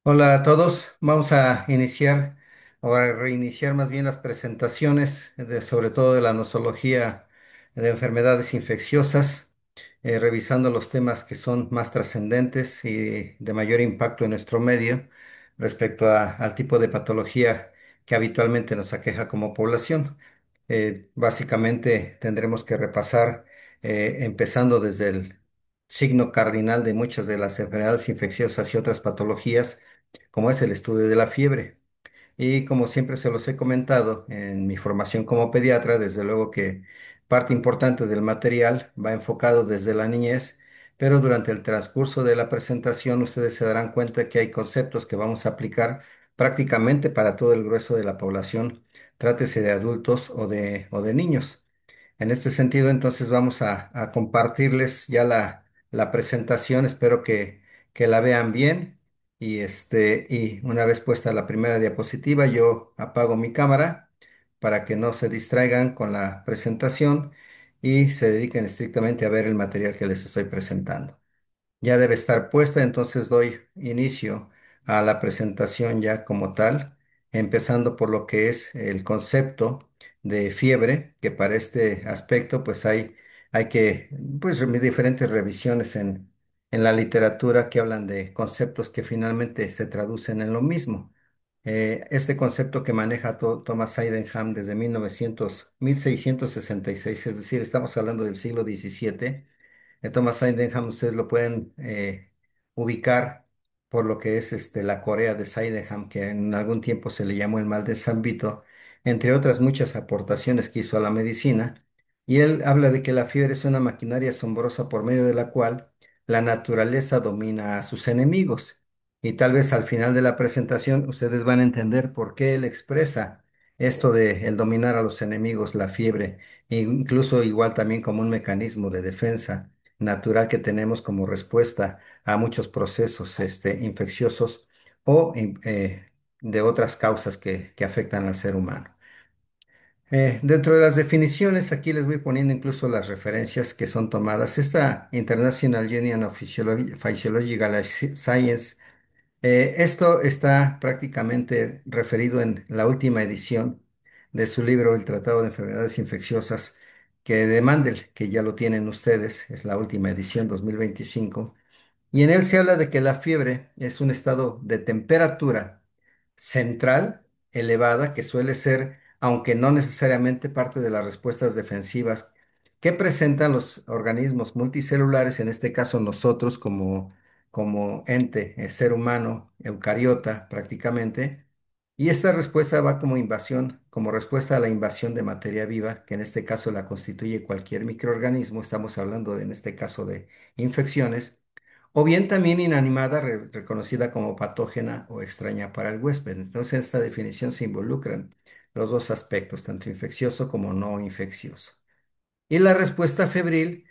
Hola a todos, vamos a iniciar o a reiniciar más bien las presentaciones sobre todo de la nosología de enfermedades infecciosas, revisando los temas que son más trascendentes y de mayor impacto en nuestro medio respecto al tipo de patología que habitualmente nos aqueja como población. Básicamente tendremos que repasar, empezando desde el signo cardinal de muchas de las enfermedades infecciosas y otras patologías como es el estudio de la fiebre. Y como siempre se los he comentado en mi formación como pediatra, desde luego que parte importante del material va enfocado desde la niñez, pero durante el transcurso de la presentación ustedes se darán cuenta que hay conceptos que vamos a aplicar prácticamente para todo el grueso de la población, trátese de adultos o de niños. En este sentido, entonces vamos a compartirles ya la presentación. Espero que la vean bien. Y una vez puesta la primera diapositiva, yo apago mi cámara para que no se distraigan con la presentación y se dediquen estrictamente a ver el material que les estoy presentando. Ya debe estar puesta, entonces doy inicio a la presentación ya como tal, empezando por lo que es el concepto de fiebre, que para este aspecto pues hay que, pues diferentes revisiones en la literatura que hablan de conceptos que finalmente se traducen en lo mismo. Este concepto que maneja Thomas Sydenham desde 1666, es decir, estamos hablando del siglo XVII. Thomas Sydenham ustedes lo pueden ubicar por lo que es la Corea de Sydenham, que en algún tiempo se le llamó el mal de San Vito, entre otras muchas aportaciones que hizo a la medicina. Y él habla de que la fiebre es una maquinaria asombrosa por medio de la cual la naturaleza domina a sus enemigos. Y tal vez al final de la presentación ustedes van a entender por qué él expresa esto de el dominar a los enemigos, la fiebre, e incluso igual también como un mecanismo de defensa natural que tenemos como respuesta a muchos procesos infecciosos o de otras causas que afectan al ser humano. Dentro de las definiciones, aquí les voy poniendo incluso las referencias que son tomadas. Esta International Union of Physiological Science, esto está prácticamente referido en la última edición de su libro El Tratado de Enfermedades Infecciosas, que de Mandel, que ya lo tienen ustedes, es la última edición 2025. Y en él se habla de que la fiebre es un estado de temperatura central elevada que suele ser, aunque no necesariamente parte de las respuestas defensivas que presentan los organismos multicelulares, en este caso nosotros como ente, ser humano, eucariota prácticamente. Y esta respuesta va como invasión, como respuesta a la invasión de materia viva, que en este caso la constituye cualquier microorganismo. Estamos hablando en este caso de infecciones o bien también inanimada, reconocida como patógena o extraña para el huésped. Entonces, en esta definición se involucran los dos aspectos, tanto infeccioso como no infeccioso. Y la respuesta febril,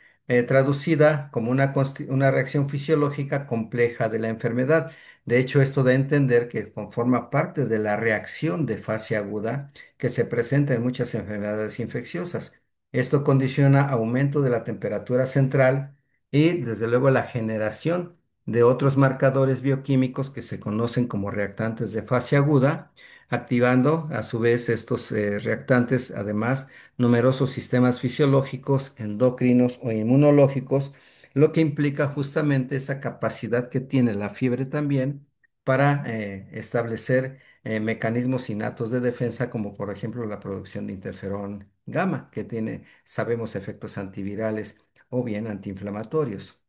traducida como una reacción fisiológica compleja de la enfermedad. De hecho, esto da a entender que conforma parte de la reacción de fase aguda que se presenta en muchas enfermedades infecciosas. Esto condiciona aumento de la temperatura central y, desde luego, la generación de otros marcadores bioquímicos que se conocen como reactantes de fase aguda, activando a su vez estos reactantes, además, numerosos sistemas fisiológicos, endocrinos o inmunológicos, lo que implica justamente esa capacidad que tiene la fiebre también para establecer mecanismos innatos de defensa, como por ejemplo la producción de interferón gamma, que tiene, sabemos, efectos antivirales o bien antiinflamatorios.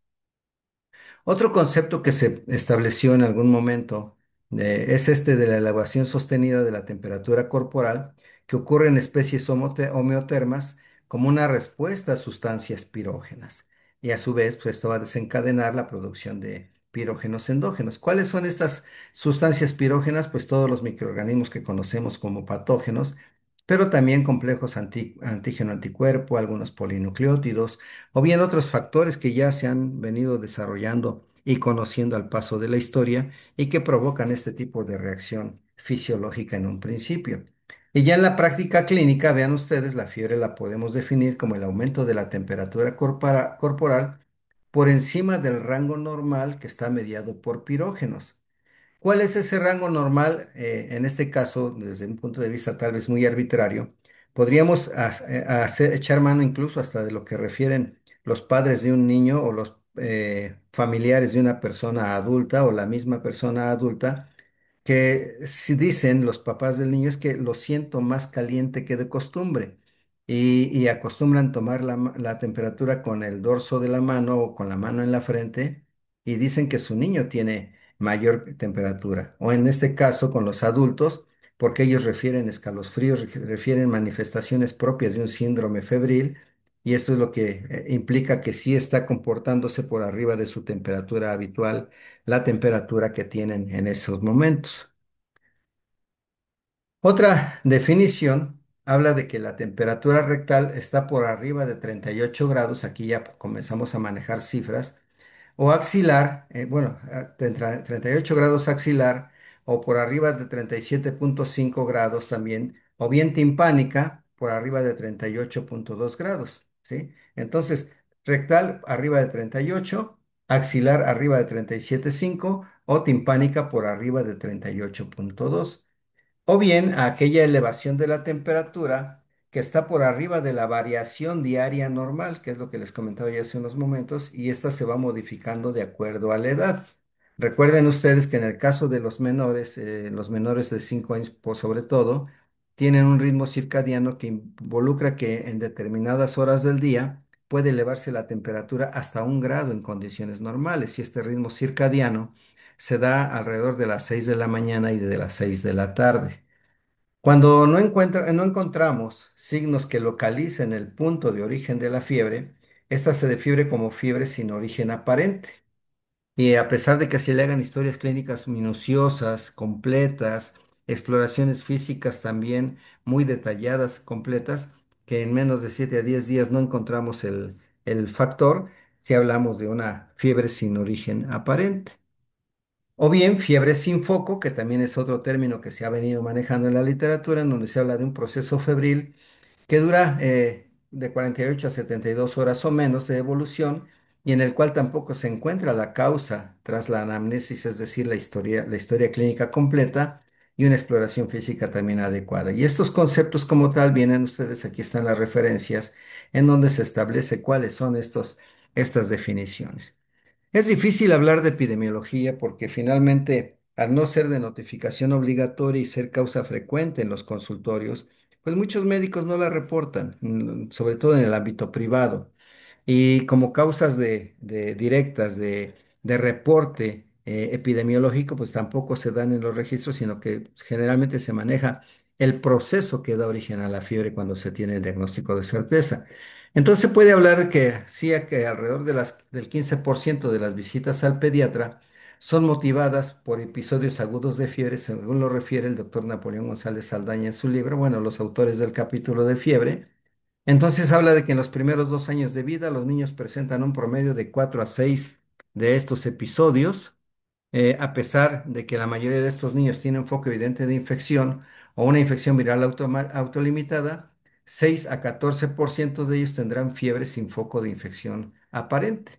Otro concepto que se estableció en algún momento es este de la elevación sostenida de la temperatura corporal que ocurre en especies homeotermas como una respuesta a sustancias pirógenas. Y a su vez, pues esto va a desencadenar la producción de pirógenos endógenos. ¿Cuáles son estas sustancias pirógenas? Pues todos los microorganismos que conocemos como patógenos, pero también complejos antígeno-anticuerpo, algunos polinucleótidos o bien otros factores que ya se han venido desarrollando y conociendo al paso de la historia y que provocan este tipo de reacción fisiológica en un principio. Y ya en la práctica clínica, vean ustedes, la fiebre la podemos definir como el aumento de la temperatura corporal por encima del rango normal que está mediado por pirógenos. ¿Cuál es ese rango normal? En este caso, desde un punto de vista tal vez muy arbitrario, podríamos echar mano incluso hasta de lo que refieren los padres de un niño o los familiares de una persona adulta o la misma persona adulta, que si dicen los papás del niño es que lo siento más caliente que de costumbre y acostumbran tomar la temperatura con el dorso de la mano o con la mano en la frente y dicen que su niño tiene mayor temperatura. O en este caso con los adultos, porque ellos refieren escalofríos, refieren manifestaciones propias de un síndrome febril, y esto es lo que implica que sí está comportándose por arriba de su temperatura habitual, la temperatura que tienen en esos momentos. Otra definición habla de que la temperatura rectal está por arriba de 38 grados, aquí ya comenzamos a manejar cifras, o axilar, bueno, 38 grados axilar o por arriba de 37,5 grados también, o bien timpánica por arriba de 38,2 grados, ¿sí? Entonces, rectal arriba de 38, axilar arriba de 37,5 o timpánica por arriba de 38,2 o bien a aquella elevación de la temperatura que está por arriba de la variación diaria normal, que es lo que les comentaba ya hace unos momentos, y esta se va modificando de acuerdo a la edad. Recuerden ustedes que en el caso de los menores de 5 años por sobre todo, tienen un ritmo circadiano que involucra que en determinadas horas del día puede elevarse la temperatura hasta 1 grado en condiciones normales, y este ritmo circadiano se da alrededor de las 6 de la mañana y de las 6 de la tarde. Cuando no encontramos signos que localicen el punto de origen de la fiebre, esta se define como fiebre sin origen aparente. Y a pesar de que se le hagan historias clínicas minuciosas, completas, exploraciones físicas también muy detalladas, completas, que en menos de 7 a 10 días no encontramos el factor, si hablamos de una fiebre sin origen aparente. O bien fiebre sin foco, que también es otro término que se ha venido manejando en la literatura, en donde se habla de un proceso febril que dura de 48 a 72 horas o menos de evolución y en el cual tampoco se encuentra la causa tras la anamnesis, es decir, la historia clínica completa y una exploración física también adecuada. Y estos conceptos como tal vienen ustedes, aquí están las referencias en donde se establece cuáles son estas definiciones. Es difícil hablar de epidemiología porque finalmente, al no ser de notificación obligatoria y ser causa frecuente en los consultorios, pues muchos médicos no la reportan, sobre todo en el ámbito privado. Y como causas directas de reporte epidemiológico, pues tampoco se dan en los registros, sino que generalmente se maneja el proceso que da origen a la fiebre cuando se tiene el diagnóstico de certeza. Entonces se puede hablar que sí, a que alrededor del 15% de las visitas al pediatra son motivadas por episodios agudos de fiebre, según lo refiere el doctor Napoleón González Saldaña en su libro, bueno, los autores del capítulo de fiebre. Entonces habla de que en los primeros 2 años de vida los niños presentan un promedio de 4 a 6 de estos episodios, a pesar de que la mayoría de estos niños tienen foco evidente de infección o una infección viral autolimitada, 6 a 14% de ellos tendrán fiebre sin foco de infección aparente.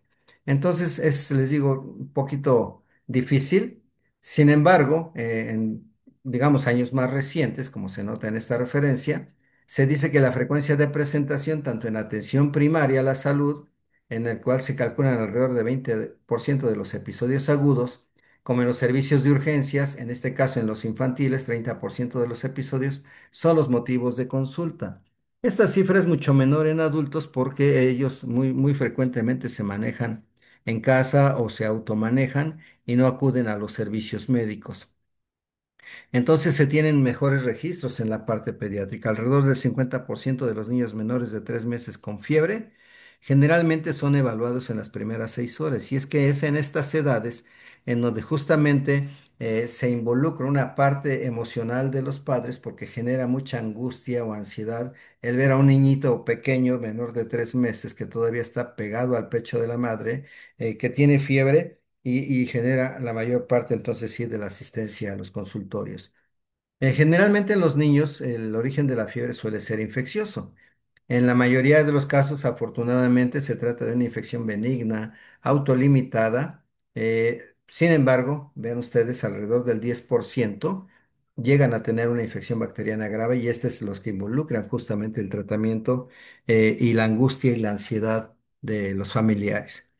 Entonces es, les digo, un poquito difícil. Sin embargo, en, digamos, años más recientes, como se nota en esta referencia, se dice que la frecuencia de presentación, tanto en atención primaria a la salud, en el cual se calculan alrededor de 20% de los episodios agudos, como en los servicios de urgencias, en este caso en los infantiles, 30% de los episodios son los motivos de consulta. Esta cifra es mucho menor en adultos porque ellos muy frecuentemente se manejan en casa o se automanejan y no acuden a los servicios médicos. Entonces se tienen mejores registros en la parte pediátrica. Alrededor del 50% de los niños menores de 3 meses con fiebre generalmente son evaluados en las primeras 6 horas. Y es que es en estas edades en donde justamente se involucra una parte emocional de los padres porque genera mucha angustia o ansiedad el ver a un niñito pequeño, menor de 3 meses, que todavía está pegado al pecho de la madre, que tiene fiebre y genera la mayor parte entonces sí de la asistencia a los consultorios. Generalmente en los niños el origen de la fiebre suele ser infeccioso. En la mayoría de los casos, afortunadamente, se trata de una infección benigna, autolimitada, Sin embargo, vean ustedes, alrededor del 10% llegan a tener una infección bacteriana grave y estos son los que involucran justamente el tratamiento y la angustia y la ansiedad de los familiares.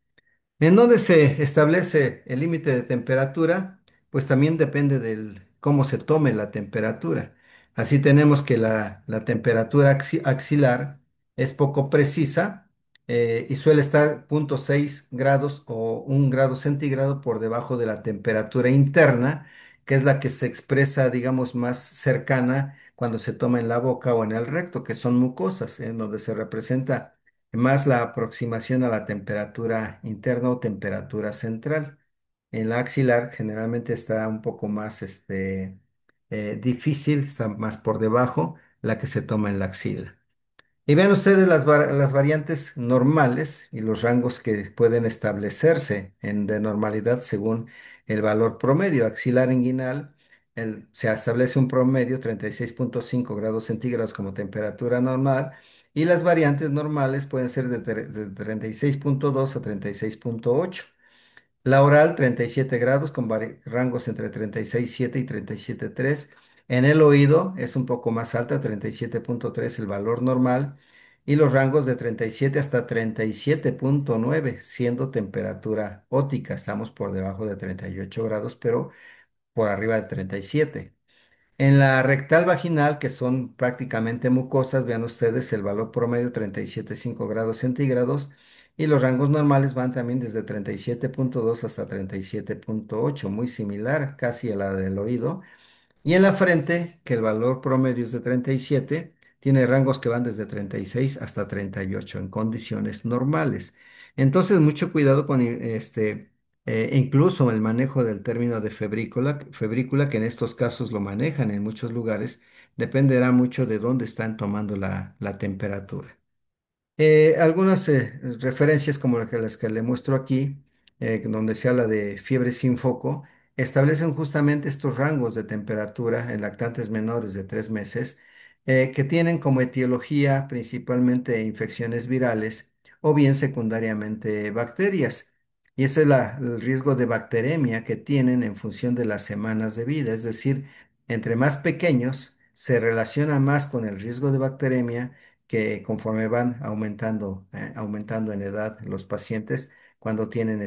¿En dónde se establece el límite de temperatura? Pues también depende del cómo se tome la temperatura. Así tenemos que la temperatura axilar es poco precisa y suele estar 0,6 grados o 1 grado centígrado por debajo de la temperatura interna, que es la que se expresa, digamos, más cercana cuando se toma en la boca o en el recto, que son mucosas, en donde se representa más la aproximación a la temperatura interna o temperatura central. En la axilar generalmente está un poco más difícil, está más por debajo la que se toma en la axila. Y vean ustedes las variantes normales y los rangos que pueden establecerse de normalidad según el valor promedio. Axilar inguinal, se establece un promedio 36,5 grados centígrados como temperatura normal y las variantes normales pueden ser de 36,2 a 36,8. La oral, 37 grados con rangos entre 36,7 y 37,3. En el oído es un poco más alta, 37,3 el valor normal. Y los rangos de 37 hasta 37,9, siendo temperatura óptica. Estamos por debajo de 38 grados, pero por arriba de 37. En la rectal vaginal, que son prácticamente mucosas, vean ustedes el valor promedio 37,5 grados centígrados y los rangos normales van también desde 37,2 hasta 37,8, muy similar casi a la del oído. Y en la frente, que el valor promedio es de 37, tiene rangos que van desde 36 hasta 38 en condiciones normales. Entonces, mucho cuidado con incluso el manejo del término de febrícula, que en estos casos lo manejan en muchos lugares, dependerá mucho de dónde están tomando la temperatura. Algunas referencias como las que le muestro aquí, donde se habla de fiebre sin foco, establecen justamente estos rangos de temperatura en lactantes menores de 3 meses, que tienen como etiología principalmente infecciones virales o bien secundariamente bacterias. Y ese es el riesgo de bacteremia que tienen en función de las semanas de vida, es decir, entre más pequeños se relaciona más con el riesgo de bacteremia que conforme van aumentando en edad los pacientes cuando tienen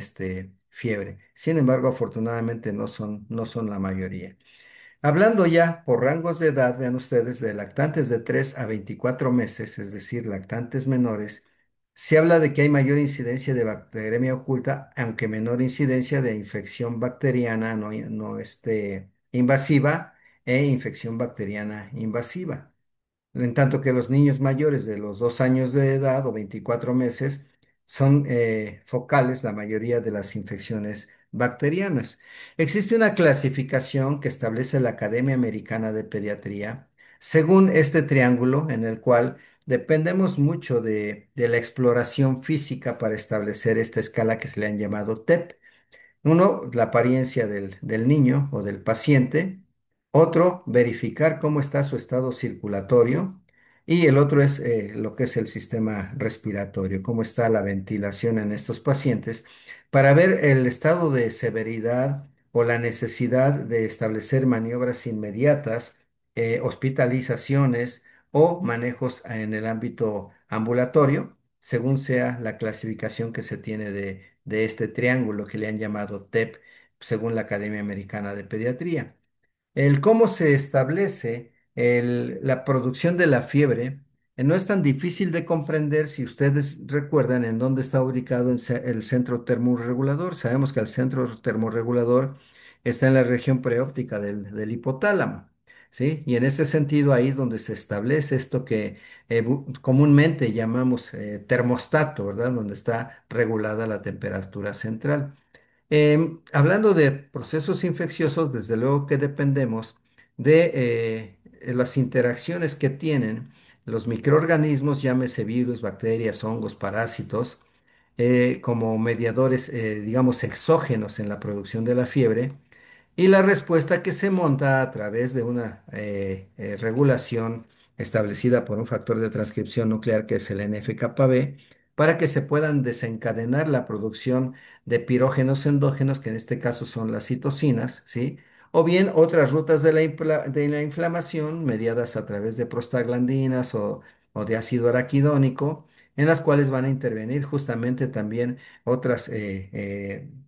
fiebre. Sin embargo, afortunadamente no son la mayoría. Hablando ya por rangos de edad, vean ustedes, de lactantes de 3 a 24 meses, es decir, lactantes menores, se habla de que hay mayor incidencia de bacteremia oculta, aunque menor incidencia de infección bacteriana no invasiva e infección bacteriana invasiva. En tanto que los niños mayores de los 2 años de edad o 24 meses son focales la mayoría de las infecciones bacterianas. Existe una clasificación que establece la Academia Americana de Pediatría según este triángulo en el cual dependemos mucho de la exploración física para establecer esta escala que se le han llamado TEP. Uno, la apariencia del niño o del paciente. Otro, verificar cómo está su estado circulatorio. Y el otro es lo que es el sistema respiratorio, cómo está la ventilación en estos pacientes, para ver el estado de severidad o la necesidad de establecer maniobras inmediatas, hospitalizaciones o manejos en el ámbito ambulatorio, según sea la clasificación que se tiene de este triángulo que le han llamado TEP, según la Academia Americana de Pediatría. El cómo se establece la producción de la fiebre no es tan difícil de comprender si ustedes recuerdan en dónde está ubicado el centro termorregulador. Sabemos que el centro termorregulador está en la región preóptica del hipotálamo, ¿sí? Y en este sentido ahí es donde se establece esto que comúnmente llamamos termostato, ¿verdad? Donde está regulada la temperatura central. Hablando de procesos infecciosos, desde luego que dependemos de las interacciones que tienen los microorganismos, llámese virus, bacterias, hongos, parásitos, como mediadores, digamos, exógenos en la producción de la fiebre, y la respuesta que se monta a través de una regulación establecida por un factor de transcripción nuclear que es el NF-κB, para que se puedan desencadenar la producción de pirógenos endógenos, que en este caso son las citocinas, ¿sí? O bien otras rutas de la inflamación mediadas a través de prostaglandinas o de ácido araquidónico, en las cuales van a intervenir justamente también otras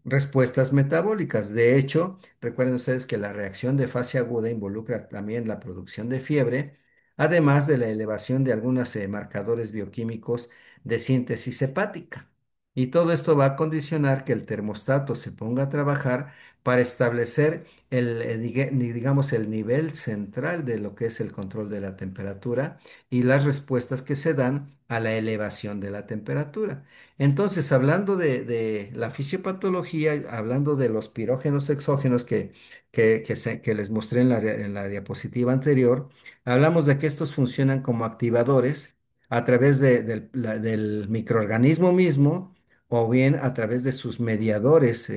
respuestas metabólicas. De hecho, recuerden ustedes que la reacción de fase aguda involucra también la producción de fiebre, además de la elevación de algunos marcadores bioquímicos de síntesis hepática. Y todo esto va a condicionar que el termostato se ponga a trabajar para establecer digamos, el nivel central de lo que es el control de la temperatura y las respuestas que se dan a la elevación de la temperatura. Entonces, hablando de la fisiopatología, hablando de los pirógenos exógenos que les mostré en la diapositiva anterior, hablamos de que estos funcionan como activadores a través del microorganismo mismo o bien a través de sus mediadores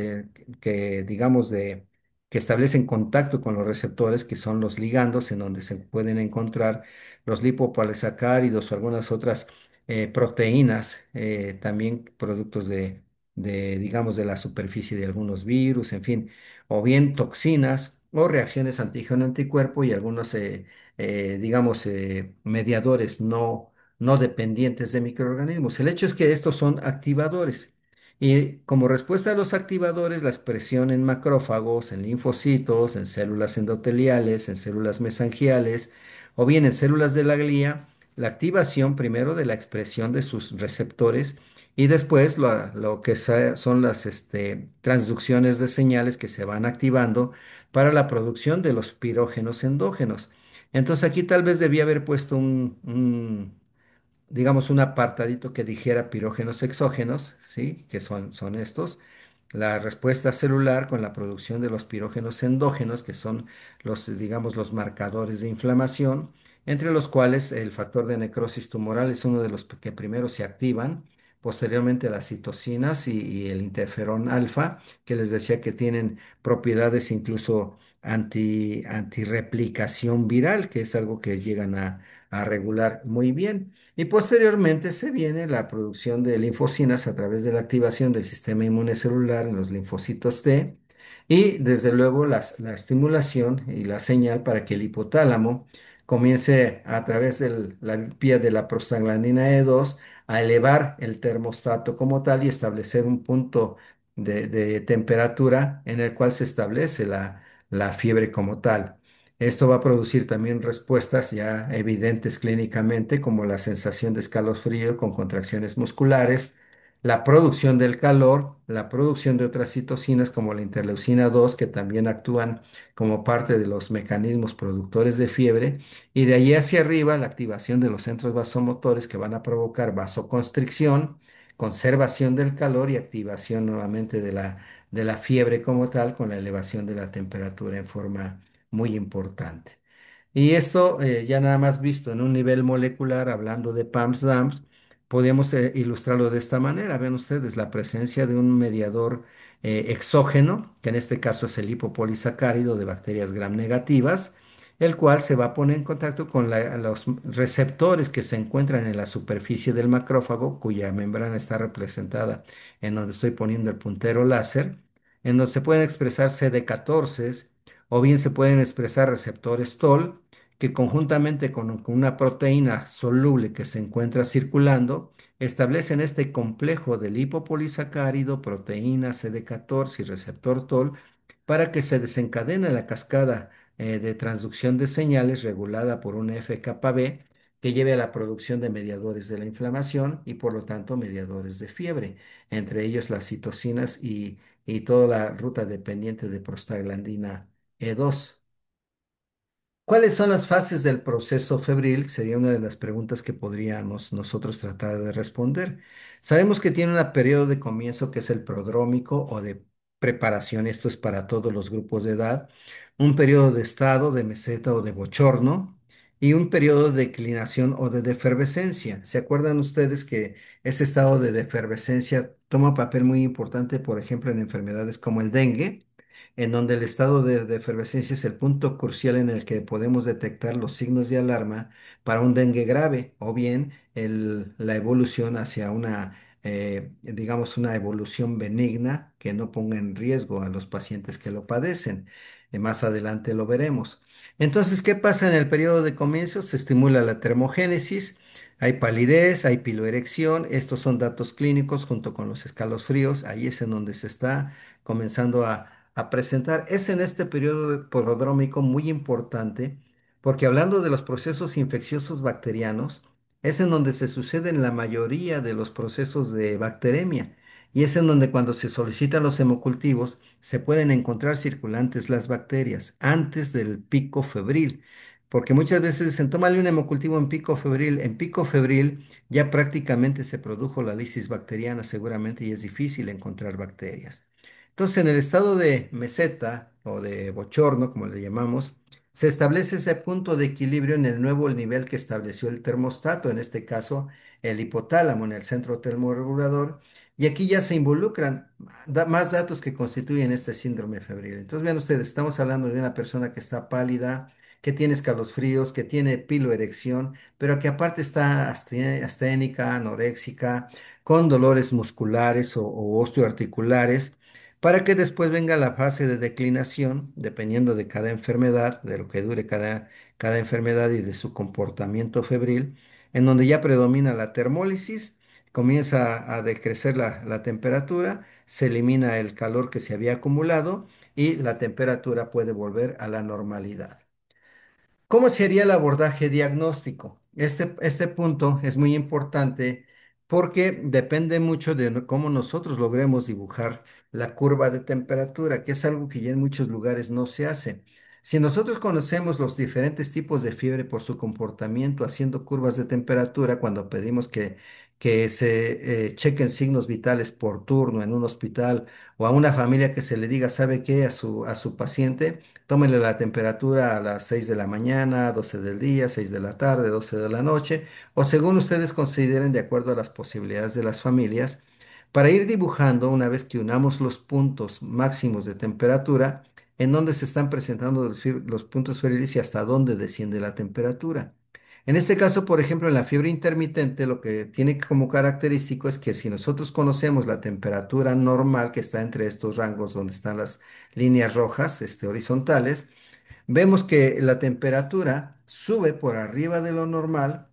digamos, que establecen contacto con los receptores, que son los ligandos, en donde se pueden encontrar los lipopolisacáridos o algunas otras proteínas, también productos digamos, de la superficie de algunos virus, en fin, o bien toxinas o reacciones antígeno-anticuerpo y algunos, digamos, mediadores no dependientes de microorganismos. El hecho es que estos son activadores. Y como respuesta a los activadores, la expresión en macrófagos, en linfocitos, en células endoteliales, en células mesangiales o bien en células de la glía, la activación primero de la expresión de sus receptores y después lo que son las transducciones de señales que se van activando para la producción de los pirógenos endógenos. Entonces aquí tal vez debía haber puesto digamos, un apartadito que dijera pirógenos exógenos, ¿sí? Que son estos. La respuesta celular con la producción de los pirógenos endógenos, que son digamos, los marcadores de inflamación, entre los cuales el factor de necrosis tumoral es uno de los que primero se activan, posteriormente las citocinas y el interferón alfa, que les decía que tienen propiedades incluso antirreplicación viral, que es algo que llegan a regular muy bien. Y posteriormente se viene la producción de linfocinas a través de la activación del sistema inmune celular en los linfocitos T y desde luego la estimulación y la señal para que el hipotálamo comience a través de la vía de la prostaglandina E2 a elevar el termostato como tal y establecer un punto de temperatura en el cual se establece la fiebre como tal. Esto va a producir también respuestas ya evidentes clínicamente, como la sensación de escalofrío con contracciones musculares, la producción del calor, la producción de otras citocinas como la interleucina 2, que también actúan como parte de los mecanismos productores de fiebre, y de allí hacia arriba la activación de los centros vasomotores que van a provocar vasoconstricción, conservación del calor y activación nuevamente de la fiebre como tal, con la elevación de la temperatura en forma muy importante. Y esto ya nada más visto en un nivel molecular, hablando de PAMS-DAMS, podemos ilustrarlo de esta manera. Ven ustedes la presencia de un mediador exógeno, que en este caso es el lipopolisacárido de bacterias gram negativas, el cual se va a poner en contacto con los receptores que se encuentran en la superficie del macrófago, cuya membrana está representada en donde estoy poniendo el puntero láser, en donde se pueden expresar CD14 o bien se pueden expresar receptores TOL que conjuntamente con una proteína soluble que se encuentra circulando, establecen este complejo de lipopolisacárido, proteína CD14 y receptor TOL para que se desencadene la cascada de transducción de señales regulada por un FKB que lleve a la producción de mediadores de la inflamación y por lo tanto mediadores de fiebre, entre ellos las citocinas y toda la ruta dependiente de prostaglandina E2. ¿Cuáles son las fases del proceso febril? Sería una de las preguntas que podríamos nosotros tratar de responder. Sabemos que tiene un periodo de comienzo que es el prodrómico o de preparación, esto es para todos los grupos de edad, un periodo de estado, de meseta o de bochorno y un periodo de declinación o de defervescencia. ¿Se acuerdan ustedes que ese estado de defervescencia toma un papel muy importante, por ejemplo, en enfermedades como el dengue? En donde el estado de efervescencia es el punto crucial en el que podemos detectar los signos de alarma para un dengue grave o bien la evolución hacia una digamos, una evolución benigna que no ponga en riesgo a los pacientes que lo padecen. Más adelante lo veremos. Entonces, ¿qué pasa en el periodo de comienzo? Se estimula la termogénesis, hay palidez, hay piloerección. Estos son datos clínicos junto con los escalofríos. Ahí es en donde se está comenzando a presentar. Es en este periodo prodrómico muy importante porque hablando de los procesos infecciosos bacterianos, es en donde se suceden la mayoría de los procesos de bacteremia. Y es en donde cuando se solicitan los hemocultivos se pueden encontrar circulantes las bacterias antes del pico febril. Porque muchas veces dicen, tómale un hemocultivo en pico febril. En pico febril ya prácticamente se produjo la lisis bacteriana seguramente y es difícil encontrar bacterias. Entonces, en el estado de meseta o de bochorno, como le llamamos, se establece ese punto de equilibrio en el nuevo nivel que estableció el termostato, en este caso el hipotálamo en el centro termorregulador, y aquí ya se involucran más datos que constituyen este síndrome febril. Entonces, vean ustedes, estamos hablando de una persona que está pálida, que tiene escalofríos, que tiene piloerección, pero que aparte está asténica, anoréxica, con dolores musculares o osteoarticulares para que después venga la fase de declinación, dependiendo de cada enfermedad, de lo que dure cada enfermedad y de su comportamiento febril, en donde ya predomina la termólisis, comienza a decrecer la temperatura, se elimina el calor que se había acumulado y la temperatura puede volver a la normalidad. ¿Cómo sería el abordaje diagnóstico? Este punto es muy importante porque depende mucho de cómo nosotros logremos dibujar la curva de temperatura, que es algo que ya en muchos lugares no se hace. Si nosotros conocemos los diferentes tipos de fiebre por su comportamiento haciendo curvas de temperatura, cuando pedimos que se chequen signos vitales por turno en un hospital o a una familia que se le diga, ¿sabe qué? A su paciente. Tómenle la temperatura a las 6 de la mañana, 12 del día, 6 de la tarde, 12 de la noche, o según ustedes consideren de acuerdo a las posibilidades de las familias, para ir dibujando una vez que unamos los puntos máximos de temperatura, en donde se están presentando los puntos febriles y hasta dónde desciende la temperatura. En este caso, por ejemplo, en la fiebre intermitente, lo que tiene como característico es que si nosotros conocemos la temperatura normal que está entre estos rangos donde están las líneas rojas, horizontales, vemos que la temperatura sube por arriba de lo normal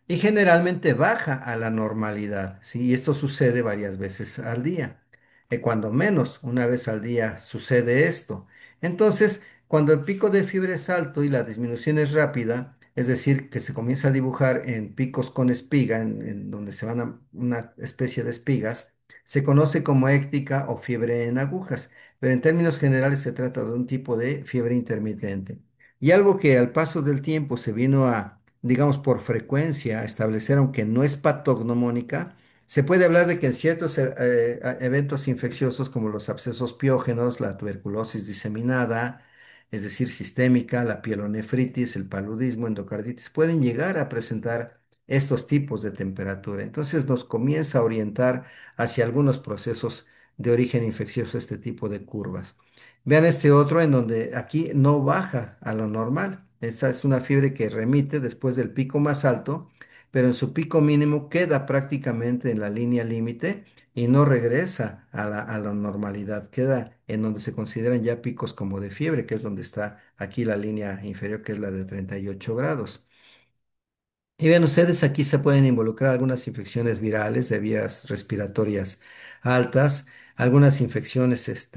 y generalmente baja a la normalidad, ¿sí? Y esto sucede varias veces al día. Cuando menos una vez al día sucede esto. Entonces, cuando el pico de fiebre es alto y la disminución es rápida, es decir, que se comienza a dibujar en picos con espiga, en donde se van a una especie de espigas, se conoce como éctica o fiebre en agujas, pero en términos generales se trata de un tipo de fiebre intermitente. Y algo que al paso del tiempo se vino a digamos, por frecuencia, establecer, aunque no es patognomónica, se puede hablar de que en ciertos eventos infecciosos como los abscesos piógenos, la tuberculosis diseminada, es decir, sistémica, la pielonefritis, el paludismo, endocarditis, pueden llegar a presentar estos tipos de temperatura. Entonces nos comienza a orientar hacia algunos procesos de origen infeccioso este tipo de curvas. Vean este otro en donde aquí no baja a lo normal. Esa es una fiebre que remite después del pico más alto, pero en su pico mínimo queda prácticamente en la línea límite y no regresa a la normalidad. Queda en donde se consideran ya picos como de fiebre, que es donde está aquí la línea inferior, que es la de 38 grados. Y bien, ustedes aquí se pueden involucrar algunas infecciones virales de vías respiratorias altas, algunas infecciones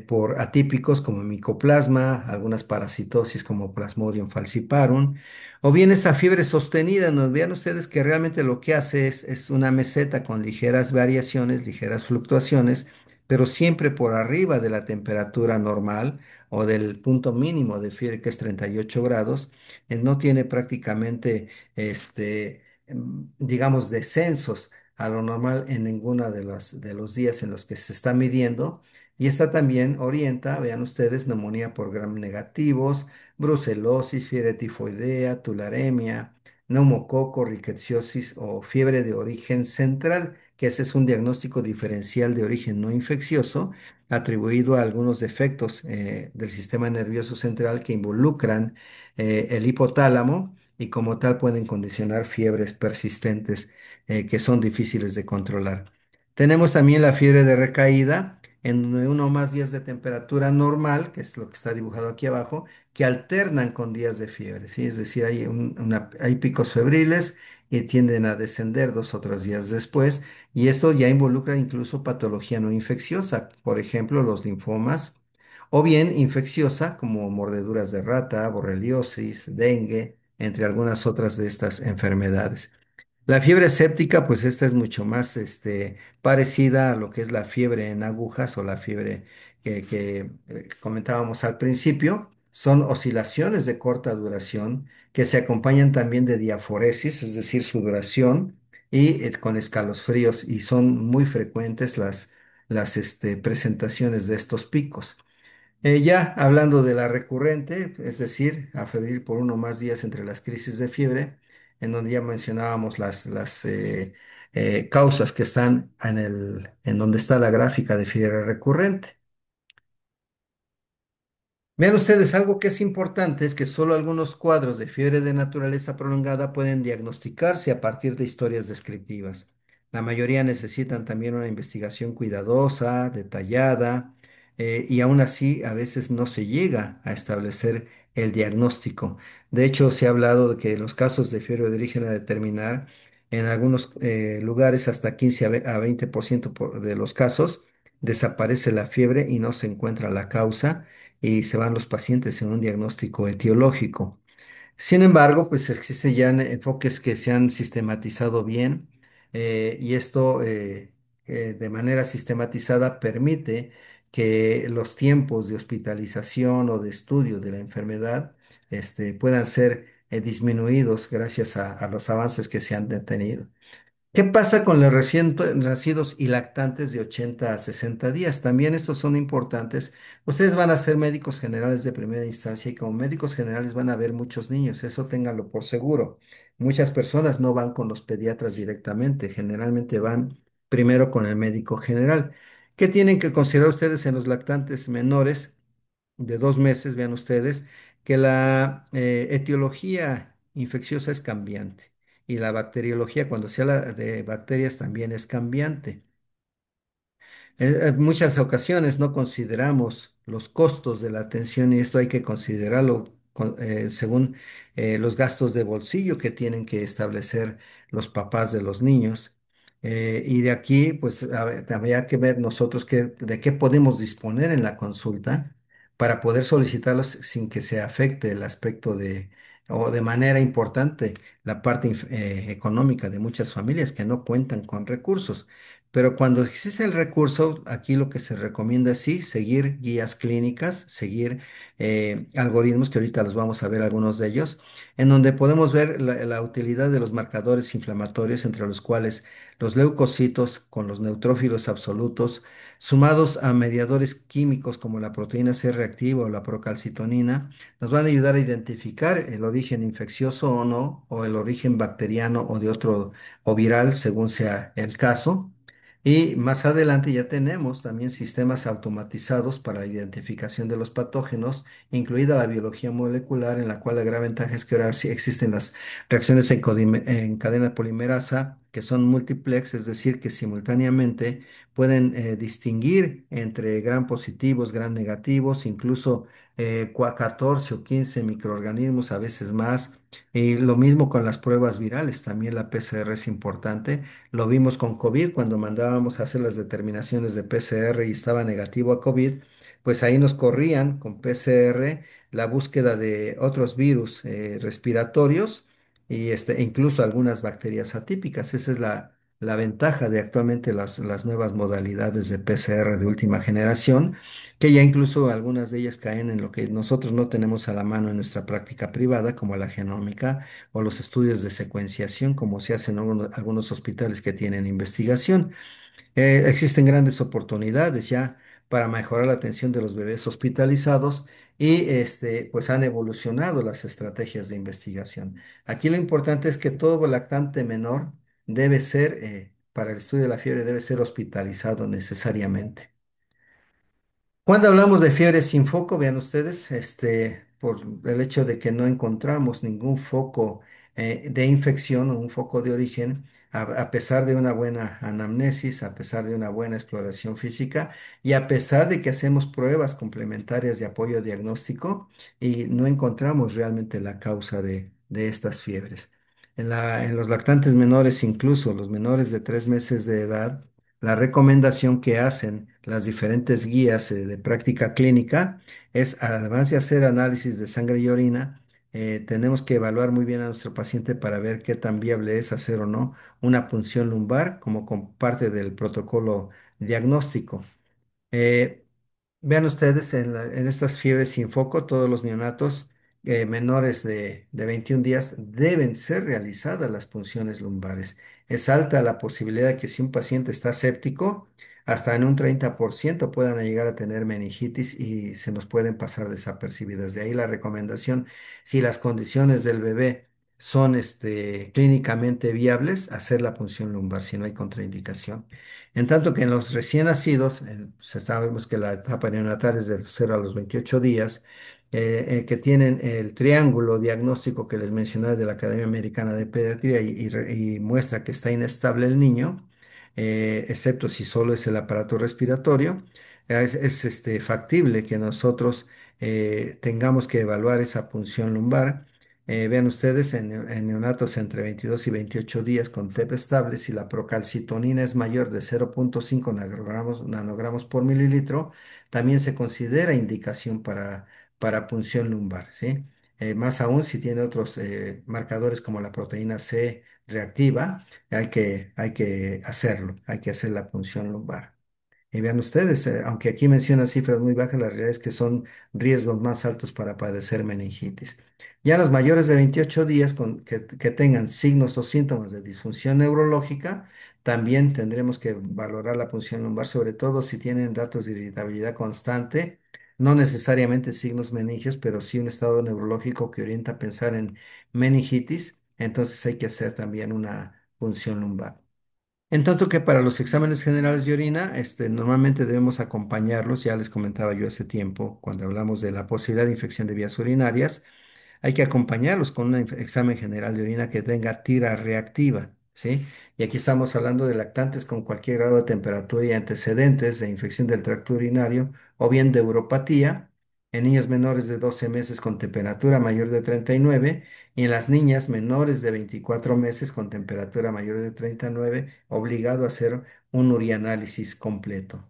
por atípicos como micoplasma, algunas parasitosis como Plasmodium falciparum, o bien esa fiebre sostenida, nos vean ustedes que realmente lo que hace es una meseta con ligeras variaciones, ligeras fluctuaciones, pero siempre por arriba de la temperatura normal o del punto mínimo de fiebre que es 38 grados, no tiene prácticamente digamos, descensos a lo normal en ninguno de los días en los que se está midiendo. Y esta también orienta, vean ustedes, neumonía por gram negativos, brucelosis, fiebre tifoidea, tularemia, neumococo, rickettsiosis o fiebre de origen central, que ese es un diagnóstico diferencial de origen no infeccioso atribuido a algunos defectos del sistema nervioso central que involucran el hipotálamo y como tal pueden condicionar fiebres persistentes que son difíciles de controlar. Tenemos también la fiebre de recaída, en donde uno o más días de temperatura normal, que es lo que está dibujado aquí abajo, que alternan con días de fiebre, ¿sí? Es decir, hay picos febriles y tienden a descender 2 o 3 días después, y esto ya involucra incluso patología no infecciosa, por ejemplo, los linfomas, o bien infecciosa, como mordeduras de rata, borreliosis, dengue, entre algunas otras de estas enfermedades. La fiebre séptica, pues esta es mucho más parecida a lo que es la fiebre en agujas o la fiebre que comentábamos al principio. Son oscilaciones de corta duración que se acompañan también de diaforesis, es decir, sudoración y con escalofríos, y son muy frecuentes las presentaciones de estos picos. Ya hablando de la recurrente, es decir, a febril por uno o más días entre las crisis de fiebre, en donde ya mencionábamos las causas que están en donde está la gráfica de fiebre recurrente. Vean ustedes, algo que es importante es que solo algunos cuadros de fiebre de naturaleza prolongada pueden diagnosticarse a partir de historias descriptivas. La mayoría necesitan también una investigación cuidadosa, detallada, y aún así a veces no se llega a establecer el diagnóstico. De hecho, se ha hablado de que los casos de fiebre de origen a determinar, en algunos lugares hasta 15 a 20% de los casos, desaparece la fiebre y no se encuentra la causa y se van los pacientes en un diagnóstico etiológico. Sin embargo, pues existen ya enfoques que se han sistematizado bien, y esto de manera sistematizada permite que los tiempos de hospitalización o de estudio de la enfermedad puedan ser disminuidos gracias a los avances que se han detenido. ¿Qué pasa con los recién nacidos y lactantes de 80 a 60 días? También estos son importantes. Ustedes van a ser médicos generales de primera instancia y como médicos generales van a ver muchos niños, eso ténganlo por seguro. Muchas personas no van con los pediatras directamente, generalmente van primero con el médico general. ¿Qué tienen que considerar ustedes en los lactantes menores de 2 meses? Vean ustedes que la etiología infecciosa es cambiante y la bacteriología, cuando se habla de bacterias, también es cambiante. En muchas ocasiones no consideramos los costos de la atención y esto hay que considerarlo según los gastos de bolsillo que tienen que establecer los papás de los niños. Y de aquí, pues, habría que ver nosotros de qué podemos disponer en la consulta para poder solicitarlos sin que se afecte el aspecto o de manera importante, la parte económica de muchas familias que no cuentan con recursos. Pero cuando existe el recurso, aquí lo que se recomienda es sí, seguir guías clínicas, seguir algoritmos, que ahorita los vamos a ver algunos de ellos, en donde podemos ver la utilidad de los marcadores inflamatorios, entre los cuales los leucocitos con los neutrófilos absolutos, sumados a mediadores químicos como la proteína C reactiva o la procalcitonina, nos van a ayudar a identificar el origen infeccioso o no, o el origen bacteriano o de otro, o viral, según sea el caso. Y más adelante ya tenemos también sistemas automatizados para la identificación de los patógenos, incluida la biología molecular, en la cual la gran ventaja es que ahora sí existen las reacciones en cadena polimerasa, que son multiplex, es decir, que simultáneamente pueden distinguir entre gram positivos, gram negativos, incluso 14 o 15 microorganismos, a veces más. Y lo mismo con las pruebas virales, también la PCR es importante. Lo vimos con COVID cuando mandábamos a hacer las determinaciones de PCR y estaba negativo a COVID, pues ahí nos corrían con PCR la búsqueda de otros virus respiratorios y incluso algunas bacterias atípicas. Esa es la ventaja de actualmente las nuevas modalidades de PCR de última generación, que ya incluso algunas de ellas caen en lo que nosotros no tenemos a la mano en nuestra práctica privada, como la genómica o los estudios de secuenciación, como se hacen en algunos hospitales que tienen investigación. Existen grandes oportunidades ya para mejorar la atención de los bebés hospitalizados y pues han evolucionado las estrategias de investigación. Aquí lo importante es que todo lactante menor debe ser, para el estudio de la fiebre, debe ser hospitalizado necesariamente. Cuando hablamos de fiebre sin foco, vean ustedes, por el hecho de que no encontramos ningún foco de infección o un foco de origen, a pesar de una buena anamnesis, a pesar de una buena exploración física y a pesar de que hacemos pruebas complementarias de apoyo diagnóstico y no encontramos realmente la causa de estas fiebres. En los lactantes menores, incluso los menores de 3 meses de edad, la recomendación que hacen las diferentes guías de práctica clínica es, además de hacer análisis de sangre y orina, tenemos que evaluar muy bien a nuestro paciente para ver qué tan viable es hacer o no una punción lumbar como parte del protocolo diagnóstico. Eh, Vean ustedes en estas fiebres sin foco, todos los neonatos menores de 21 días deben ser realizadas las punciones lumbares. Es alta la posibilidad de que si un paciente está séptico, hasta en un 30% puedan llegar a tener meningitis y se nos pueden pasar desapercibidas. De ahí la recomendación, si las condiciones del bebé son clínicamente viables, hacer la punción lumbar si no hay contraindicación. En tanto que en los recién nacidos, sabemos que la etapa neonatal es de 0 a los 28 días, que tienen el triángulo diagnóstico que les mencioné de la Academia Americana de Pediatría y muestra que está inestable el niño, excepto si solo es el aparato respiratorio, es factible que nosotros tengamos que evaluar esa punción lumbar. Vean ustedes, en neonatos entre 22 y 28 días con TEP estable, si la procalcitonina es mayor de 0,5 nanogramos por mililitro, también se considera indicación para punción lumbar, ¿sí? Más aún si tiene otros marcadores como la proteína C reactiva, hay que hacerlo, hay que hacer la punción lumbar. Y vean ustedes, aunque aquí menciona cifras muy bajas, la realidad es que son riesgos más altos para padecer meningitis. Ya los mayores de 28 días que tengan signos o síntomas de disfunción neurológica, también tendremos que valorar la punción lumbar, sobre todo si tienen datos de irritabilidad constante, no necesariamente signos meningios, pero sí un estado neurológico que orienta a pensar en meningitis, entonces hay que hacer también una punción lumbar. En tanto que para los exámenes generales de orina, normalmente debemos acompañarlos, ya les comentaba yo hace tiempo, cuando hablamos de la posibilidad de infección de vías urinarias, hay que acompañarlos con un examen general de orina que tenga tira reactiva, ¿sí? Y aquí estamos hablando de lactantes con cualquier grado de temperatura y antecedentes de infección del tracto urinario o bien de uropatía, en niños menores de 12 meses con temperatura mayor de 39 y en las niñas menores de 24 meses con temperatura mayor de 39, obligado a hacer un urianálisis completo.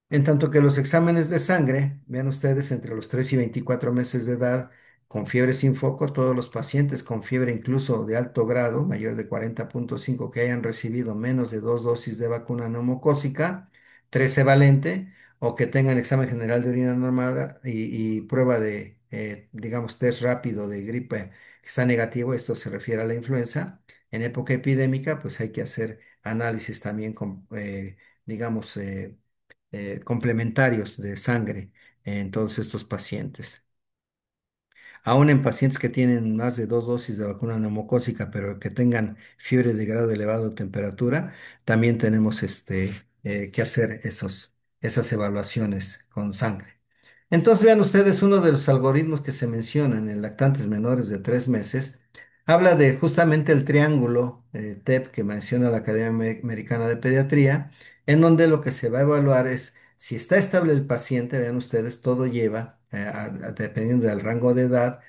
En tanto que los exámenes de sangre, vean ustedes, entre los 3 y 24 meses de edad, con fiebre sin foco, todos los pacientes con fiebre incluso de alto grado, mayor de 40,5, que hayan recibido menos de 2 dosis de vacuna neumocócica, 13 valente, o que tengan examen general de orina normal y prueba de, digamos, test rápido de gripe que está negativo, esto se refiere a la influenza. En época epidémica, pues hay que hacer análisis también con, digamos, complementarios de sangre en todos estos pacientes. Aún en pacientes que tienen más de 2 dosis de vacuna neumocócica, pero que tengan fiebre de grado elevado de temperatura, también tenemos que hacer esas evaluaciones con sangre. Entonces, vean ustedes, uno de los algoritmos que se mencionan en lactantes menores de 3 meses habla de justamente el triángulo TEP que menciona la Academia Americana de Pediatría, en donde lo que se va a evaluar es si está estable el paciente, vean ustedes, todo lleva, dependiendo del rango de edad,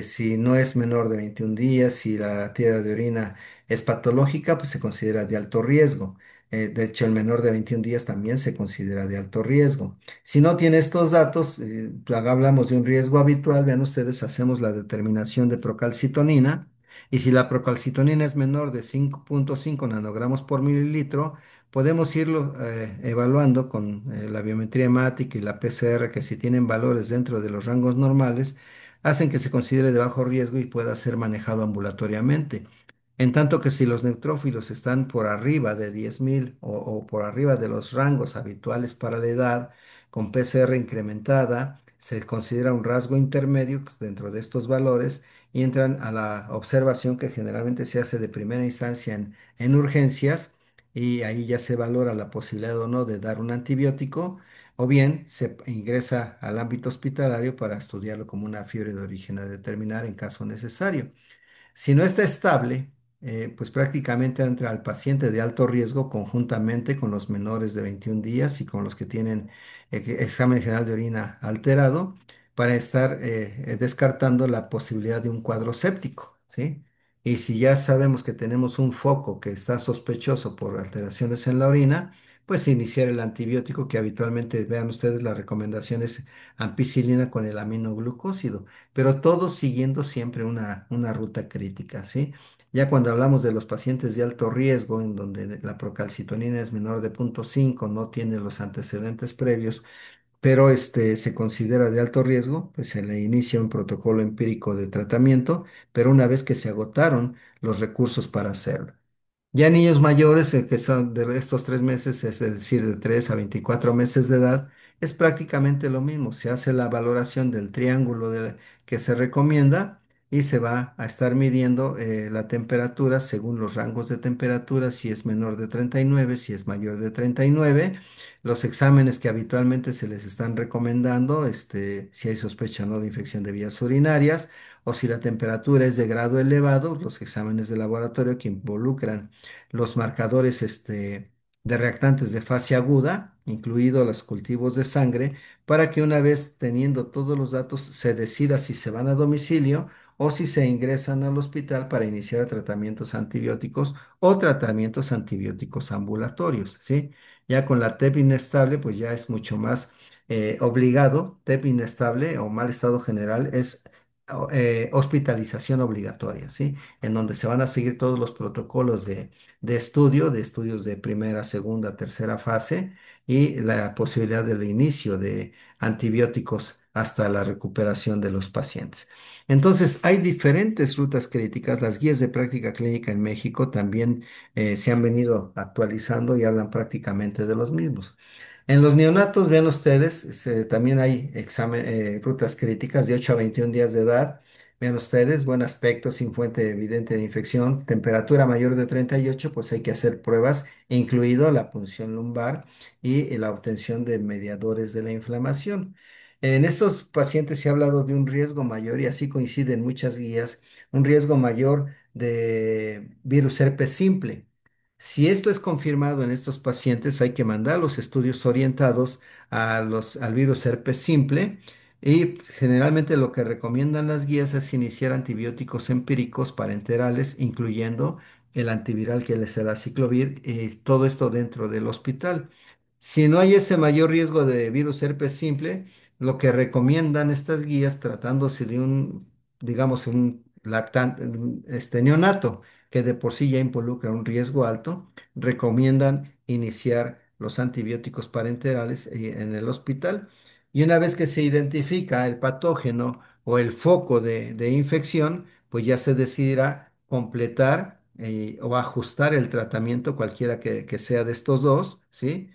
si no es menor de 21 días, si la tira de orina es patológica, pues se considera de alto riesgo. De hecho, el menor de 21 días también se considera de alto riesgo. Si no tiene estos datos, hablamos de un riesgo habitual, vean ustedes, hacemos la determinación de procalcitonina y si la procalcitonina es menor de 5,5 nanogramos por mililitro, podemos irlo evaluando con la biometría hemática y la PCR, que si tienen valores dentro de los rangos normales, hacen que se considere de bajo riesgo y pueda ser manejado ambulatoriamente. En tanto que si los neutrófilos están por arriba de 10,000 o por arriba de los rangos habituales para la edad, con PCR incrementada, se considera un rasgo intermedio dentro de estos valores y entran a la observación que generalmente se hace de primera instancia en urgencias y ahí ya se valora la posibilidad o no de dar un antibiótico o bien se ingresa al ámbito hospitalario para estudiarlo como una fiebre de origen a determinar en caso necesario. Si no está estable, pues prácticamente entra al paciente de alto riesgo conjuntamente con los menores de 21 días y con los que tienen examen general de orina alterado para estar descartando la posibilidad de un cuadro séptico, ¿sí? Y si ya sabemos que tenemos un foco que está sospechoso por alteraciones en la orina, pues iniciar el antibiótico que habitualmente, vean ustedes, la recomendación es ampicilina con el aminoglucósido, pero todo siguiendo siempre una ruta crítica, ¿sí? Ya cuando hablamos de los pacientes de alto riesgo, en donde la procalcitonina es menor de 0,5, no tiene los antecedentes previos, pero se considera de alto riesgo, pues se le inicia un protocolo empírico de tratamiento, pero una vez que se agotaron los recursos para hacerlo. Ya niños mayores, que son de estos 3 meses, es decir, de 3 a 24 meses de edad, es prácticamente lo mismo. Se hace la valoración del triángulo que se recomienda y se va a estar midiendo la temperatura según los rangos de temperatura, si es menor de 39, si es mayor de 39, los exámenes que habitualmente se les están recomendando, si hay sospecha o no de infección de vías urinarias, o si la temperatura es de grado elevado, los exámenes de laboratorio que involucran los marcadores de reactantes de fase aguda, incluidos los cultivos de sangre, para que una vez teniendo todos los datos se decida si se van a domicilio o si se ingresan al hospital para iniciar tratamientos antibióticos o tratamientos antibióticos ambulatorios, ¿sí? Ya con la TEP inestable, pues ya es mucho más obligado. TEP inestable o mal estado general es hospitalización obligatoria, ¿sí? En donde se van a seguir todos los protocolos de estudio, de estudios de primera, segunda, tercera fase y la posibilidad del inicio de antibióticos hasta la recuperación de los pacientes. Entonces, hay diferentes rutas críticas. Las guías de práctica clínica en México también se han venido actualizando y hablan prácticamente de los mismos. En los neonatos, vean ustedes, también hay rutas críticas de 8 a 21 días de edad. Vean ustedes, buen aspecto, sin fuente evidente de infección, temperatura mayor de 38, pues hay que hacer pruebas, incluido la punción lumbar y la obtención de mediadores de la inflamación. En estos pacientes se ha hablado de un riesgo mayor y así coinciden muchas guías, un riesgo mayor de virus herpes simple. Si esto es confirmado en estos pacientes, hay que mandar los estudios orientados al virus herpes simple y generalmente lo que recomiendan las guías es iniciar antibióticos empíricos parenterales, incluyendo el antiviral que es el aciclovir, y todo esto dentro del hospital. Si no hay ese mayor riesgo de virus herpes simple, lo que recomiendan estas guías, tratándose de digamos, un lactante, neonato, que de por sí ya involucra un riesgo alto, recomiendan iniciar los antibióticos parenterales en el hospital. Y una vez que se identifica el patógeno o el foco de infección, pues ya se decidirá completar o ajustar el tratamiento, cualquiera que sea de estos dos, ¿sí?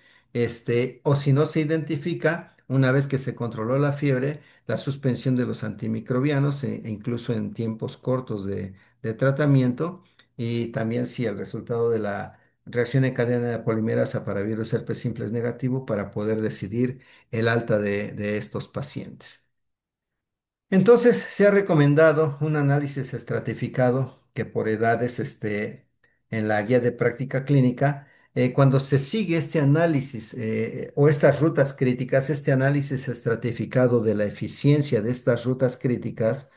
O si no se identifica, una vez que se controló la fiebre, la suspensión de los antimicrobianos, e incluso en tiempos cortos de tratamiento, y también si el resultado de la reacción en cadena de polimerasa para virus herpes simple es negativo, para poder decidir el alta de estos pacientes. Entonces, se ha recomendado un análisis estratificado que por edades en la guía de práctica clínica. Cuando se sigue este análisis o estas rutas críticas, este análisis estratificado de la eficiencia de estas rutas críticas,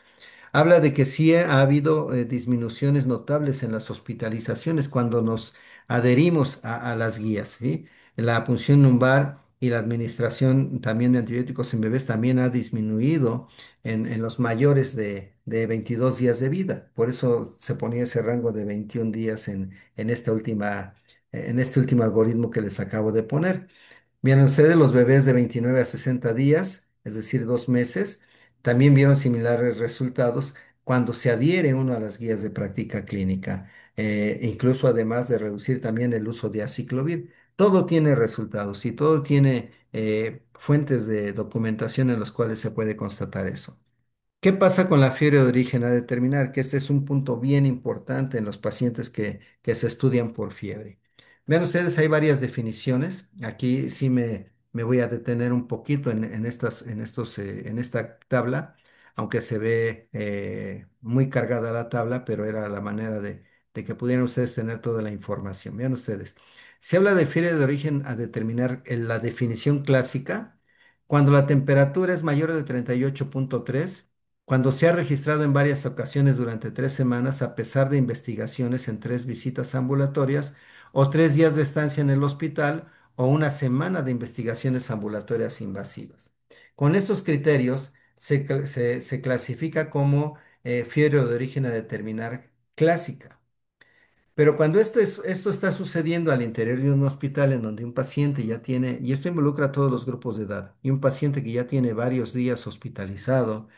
habla de que sí ha habido disminuciones notables en las hospitalizaciones cuando nos adherimos a las guías, ¿sí? La punción lumbar y la administración también de antibióticos en bebés también ha disminuido en los mayores de 22 días de vida. Por eso se ponía ese rango de 21 días en en este último algoritmo que les acabo de poner. Bien, ustedes los bebés de 29 a 60 días, es decir, 2 meses, también vieron similares resultados cuando se adhiere uno a las guías de práctica clínica, incluso además de reducir también el uso de aciclovir. Todo tiene resultados y todo tiene fuentes de documentación en las cuales se puede constatar eso. ¿Qué pasa con la fiebre de origen a determinar? Que este es un punto bien importante en los pacientes que se estudian por fiebre. Vean ustedes, hay varias definiciones. Aquí sí me voy a detener un poquito en esta tabla. aunque se ve muy cargada la tabla, pero era la manera de que pudieran ustedes tener toda la información. Vean ustedes, se habla de fiebre de origen a determinar en la definición clásica cuando la temperatura es mayor de 38,3, cuando se ha registrado en varias ocasiones durante 3 semanas, a pesar de investigaciones en 3 visitas ambulatorias o 3 días de estancia en el hospital o una semana de investigaciones ambulatorias invasivas. Con estos criterios se clasifica como fiebre de origen a determinar clásica. Pero cuando esto está sucediendo al interior de un hospital en donde un paciente ya tiene, y esto involucra a todos los grupos de edad, y un paciente que ya tiene varios días hospitalizado,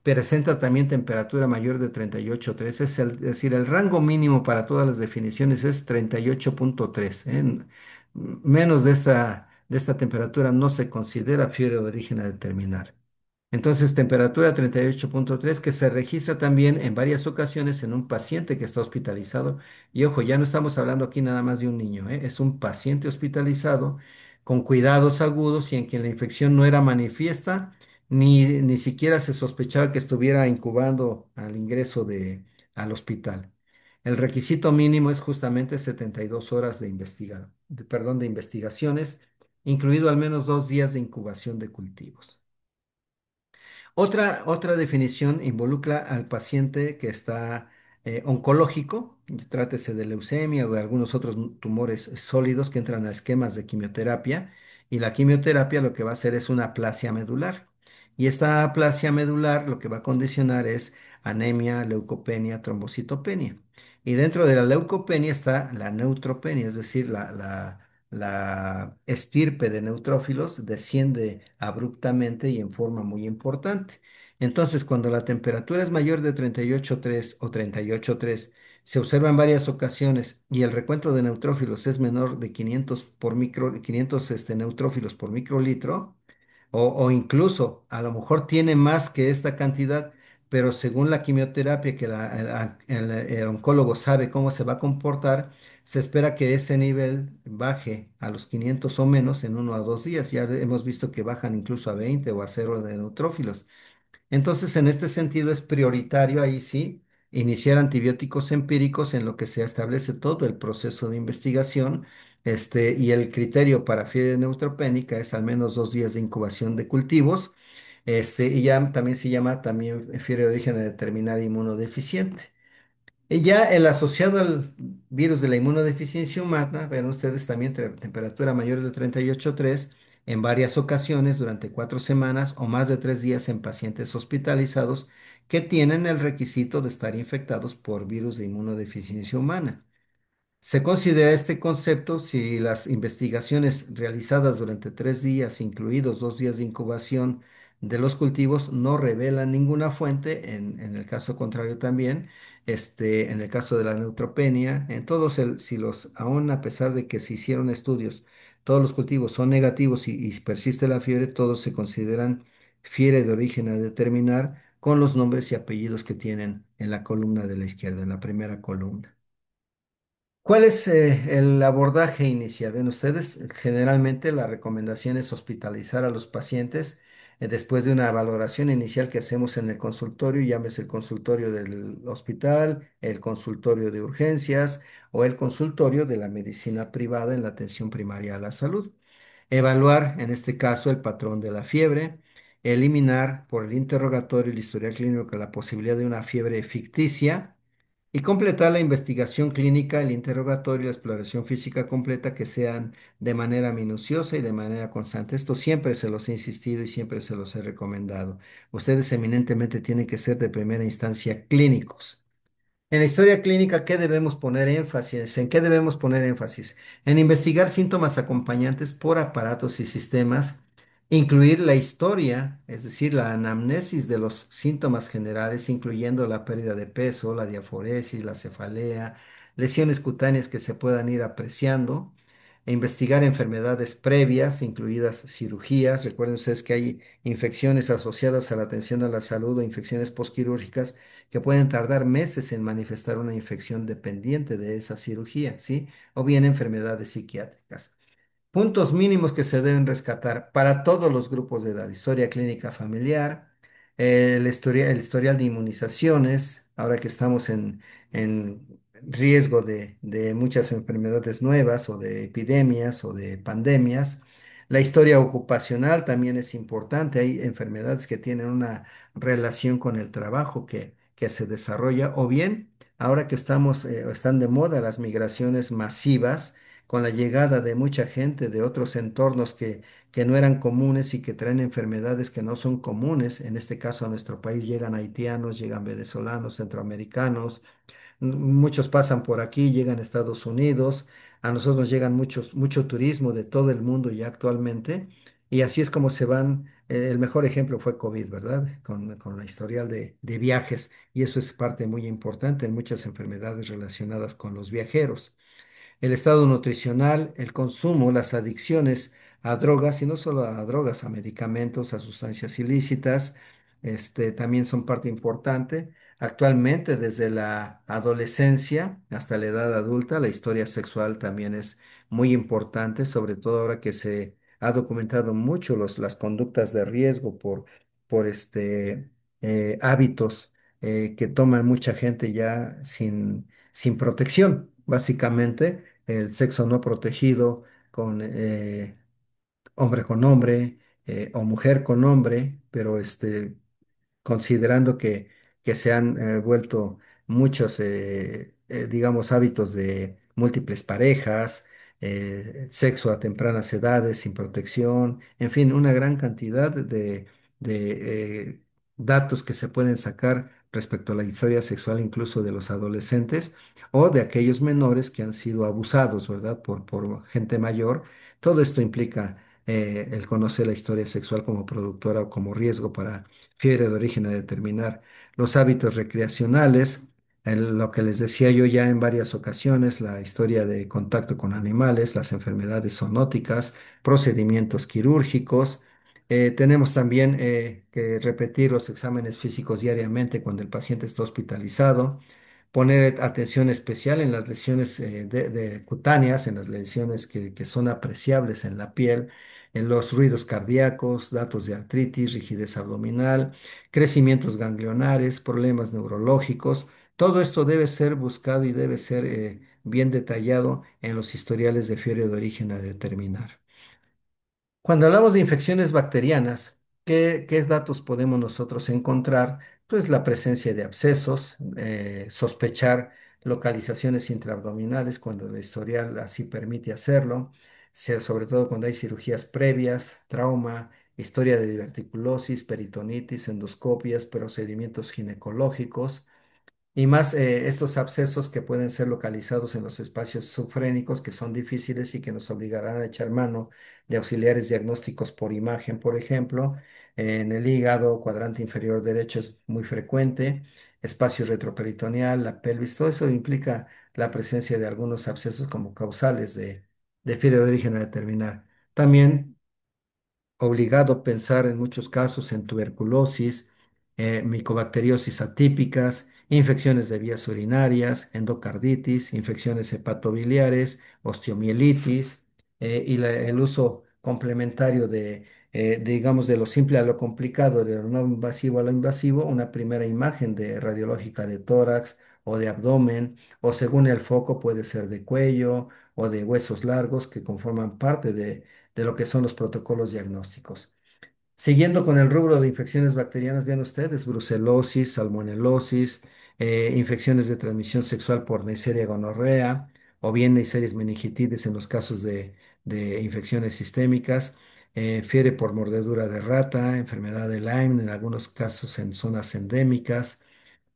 presenta también temperatura mayor de 38,3, es decir, el rango mínimo para todas las definiciones es 38,3. Menos de esta temperatura no se considera fiebre de origen a determinar. Entonces, temperatura 38,3 que se registra también en varias ocasiones en un paciente que está hospitalizado. Y ojo, ya no estamos hablando aquí nada más de un niño, ¿eh? Es un paciente hospitalizado con cuidados agudos y en quien la infección no era manifiesta, ni siquiera se sospechaba que estuviera incubando al ingreso al hospital. El requisito mínimo es justamente 72 horas de investigaciones, incluido al menos 2 días de incubación de cultivos. Otra definición involucra al paciente que está oncológico, trátese de leucemia o de algunos otros tumores sólidos que entran a esquemas de quimioterapia, y la quimioterapia lo que va a hacer es una aplasia medular. Y esta aplasia medular lo que va a condicionar es anemia, leucopenia, trombocitopenia. Y dentro de la leucopenia está la neutropenia, es decir, la estirpe de neutrófilos desciende abruptamente y en forma muy importante. Entonces, cuando la temperatura es mayor de 38,3 o 38,3, se observa en varias ocasiones y el recuento de neutrófilos es menor de 500 neutrófilos por microlitro, o incluso a lo mejor tiene más que esta cantidad, pero según la quimioterapia que el oncólogo sabe cómo se va a comportar, se espera que ese nivel baje a los 500 o menos en 1 a 2 días. Ya hemos visto que bajan incluso a 20 o a 0 de neutrófilos. Entonces, en este sentido, es prioritario ahí sí iniciar antibióticos empíricos en lo que se establece todo el proceso de investigación. Y el criterio para fiebre neutropénica es al menos 2 días de incubación de cultivos. Y ya también se llama también fiebre de origen a determinar inmunodeficiente. Y ya el asociado al virus de la inmunodeficiencia humana, ven ustedes también temperatura mayor de 38,3 en varias ocasiones durante 4 semanas o más de 3 días en pacientes hospitalizados que tienen el requisito de estar infectados por virus de inmunodeficiencia humana. Se considera este concepto si las investigaciones realizadas durante 3 días, incluidos 2 días de incubación de los cultivos, no revelan ninguna fuente, en el caso contrario también, en el caso de la neutropenia, si aún a pesar de que se hicieron estudios, todos los cultivos son negativos y persiste la fiebre, todos se consideran fiebre de origen a determinar con los nombres y apellidos que tienen en la columna de la izquierda, en la primera columna. ¿Cuál es el abordaje inicial? Ven ustedes, generalmente la recomendación es hospitalizar a los pacientes después de una valoración inicial que hacemos en el consultorio, llámese el consultorio del hospital, el consultorio de urgencias o el consultorio de la medicina privada en la atención primaria a la salud. Evaluar, en este caso, el patrón de la fiebre, eliminar por el interrogatorio y el historial clínico la posibilidad de una fiebre ficticia y completar la investigación clínica, el interrogatorio y la exploración física completa que sean de manera minuciosa y de manera constante. Esto siempre se los he insistido y siempre se los he recomendado. Ustedes eminentemente tienen que ser de primera instancia clínicos. En la historia clínica, ¿qué debemos poner énfasis? ¿En qué debemos poner énfasis? En investigar síntomas acompañantes por aparatos y sistemas, incluir la historia, es decir, la anamnesis de los síntomas generales, incluyendo la pérdida de peso, la diaforesis, la cefalea, lesiones cutáneas que se puedan ir apreciando, e investigar enfermedades previas, incluidas cirugías. Recuerden ustedes que hay infecciones asociadas a la atención a la salud o infecciones postquirúrgicas que pueden tardar meses en manifestar una infección dependiente de esa cirugía, ¿sí? O bien enfermedades psiquiátricas. Puntos mínimos que se deben rescatar para todos los grupos de edad: historia clínica familiar, el historial de inmunizaciones, ahora que estamos en riesgo de muchas enfermedades nuevas o de epidemias o de pandemias. La historia ocupacional también es importante. Hay enfermedades que tienen una relación con el trabajo que se desarrolla, o bien, ahora que están de moda las migraciones masivas, con la llegada de mucha gente de otros entornos que no eran comunes y que traen enfermedades que no son comunes. En este caso, a nuestro país llegan haitianos, llegan venezolanos, centroamericanos. Muchos pasan por aquí, llegan a Estados Unidos. A nosotros llegan mucho turismo de todo el mundo ya actualmente. Y así es como se van. El mejor ejemplo fue COVID, ¿verdad? Con la historial de viajes. Y eso es parte muy importante en muchas enfermedades relacionadas con los viajeros. El estado nutricional, el consumo, las adicciones a drogas, y no solo a drogas, a medicamentos, a sustancias ilícitas, también son parte importante. Actualmente, desde la adolescencia hasta la edad adulta, la historia sexual también es muy importante, sobre todo ahora que se ha documentado mucho las conductas de riesgo por hábitos que toma mucha gente ya sin protección, básicamente el sexo no protegido con hombre con hombre o mujer con hombre, pero considerando que se han vuelto muchos, digamos, hábitos de múltiples parejas, sexo a tempranas edades, sin protección, en fin, una gran cantidad de datos que se pueden sacar respecto a la historia sexual incluso de los adolescentes o de aquellos menores que han sido abusados, ¿verdad? Por gente mayor. Todo esto implica el conocer la historia sexual como productora o como riesgo para fiebre de origen a determinar. Los hábitos recreacionales, lo que les decía yo ya en varias ocasiones, la historia de contacto con animales, las enfermedades zoonóticas, procedimientos quirúrgicos. Tenemos también que repetir los exámenes físicos diariamente cuando el paciente está hospitalizado, poner atención especial en las lesiones de cutáneas, en las lesiones que son apreciables en la piel, en los ruidos cardíacos, datos de artritis, rigidez abdominal, crecimientos ganglionares, problemas neurológicos. Todo esto debe ser buscado y debe ser bien detallado en los historiales de fiebre de origen a determinar. Cuando hablamos de infecciones bacterianas, ¿qué datos podemos nosotros encontrar? Pues la presencia de abscesos, sospechar localizaciones intraabdominales cuando el historial así permite hacerlo, sobre todo cuando hay cirugías previas, trauma, historia de diverticulosis, peritonitis, endoscopias, procedimientos ginecológicos. Y más estos abscesos que pueden ser localizados en los espacios subfrénicos, que son difíciles y que nos obligarán a echar mano de auxiliares diagnósticos por imagen, por ejemplo. En el hígado, cuadrante inferior derecho es muy frecuente, espacio retroperitoneal, la pelvis, todo eso implica la presencia de algunos abscesos como causales de fiebre de origen a determinar. También obligado a pensar en muchos casos en tuberculosis, micobacteriosis atípicas, infecciones de vías urinarias, endocarditis, infecciones hepatobiliares, osteomielitis el uso complementario digamos, de lo simple a lo complicado, de lo no invasivo a lo invasivo, una primera imagen de radiológica de tórax o de abdomen, o según el foco puede ser de cuello o de huesos largos que conforman parte de lo que son los protocolos diagnósticos. Siguiendo con el rubro de infecciones bacterianas, vean ustedes, brucelosis, salmonelosis, infecciones de transmisión sexual por Neisseria gonorrea o bien Neisseria meningitidis en los casos de infecciones sistémicas, fiebre por mordedura de rata, enfermedad de Lyme en algunos casos en zonas endémicas,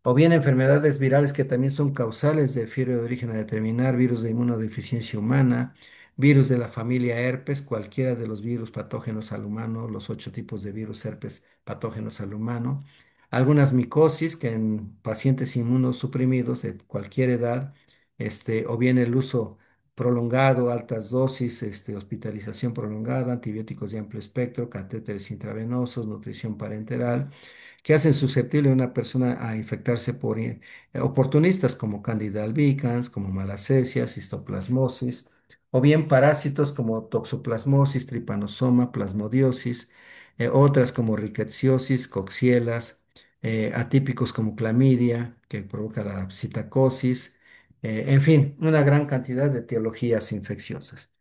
o bien enfermedades virales que también son causales de fiebre de origen a determinar, virus de inmunodeficiencia humana, virus de la familia herpes, cualquiera de los virus patógenos al humano, los 8 tipos de virus herpes patógenos al humano, algunas micosis que en pacientes inmunosuprimidos de cualquier edad, o bien el uso prolongado, altas dosis, hospitalización prolongada, antibióticos de amplio espectro, catéteres intravenosos, nutrición parenteral que hacen susceptible a una persona a infectarse por oportunistas como Candida albicans, como malacesias, histoplasmosis, o bien parásitos como toxoplasmosis, tripanosoma, plasmodiosis, otras como rickettsiosis, coxielas, atípicos como clamidia, que provoca la psittacosis, en fin, una gran cantidad de etiologías infecciosas.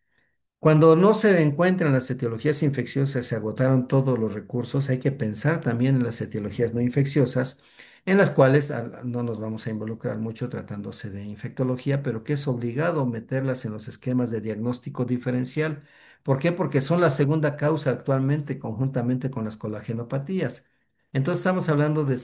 Cuando no se encuentran las etiologías infecciosas, se agotaron todos los recursos, hay que pensar también en las etiologías no infecciosas, en las cuales no nos vamos a involucrar mucho tratándose de infectología, pero que es obligado meterlas en los esquemas de diagnóstico diferencial. ¿Por qué? Porque son la segunda causa actualmente, conjuntamente con las colagenopatías. Entonces estamos hablando de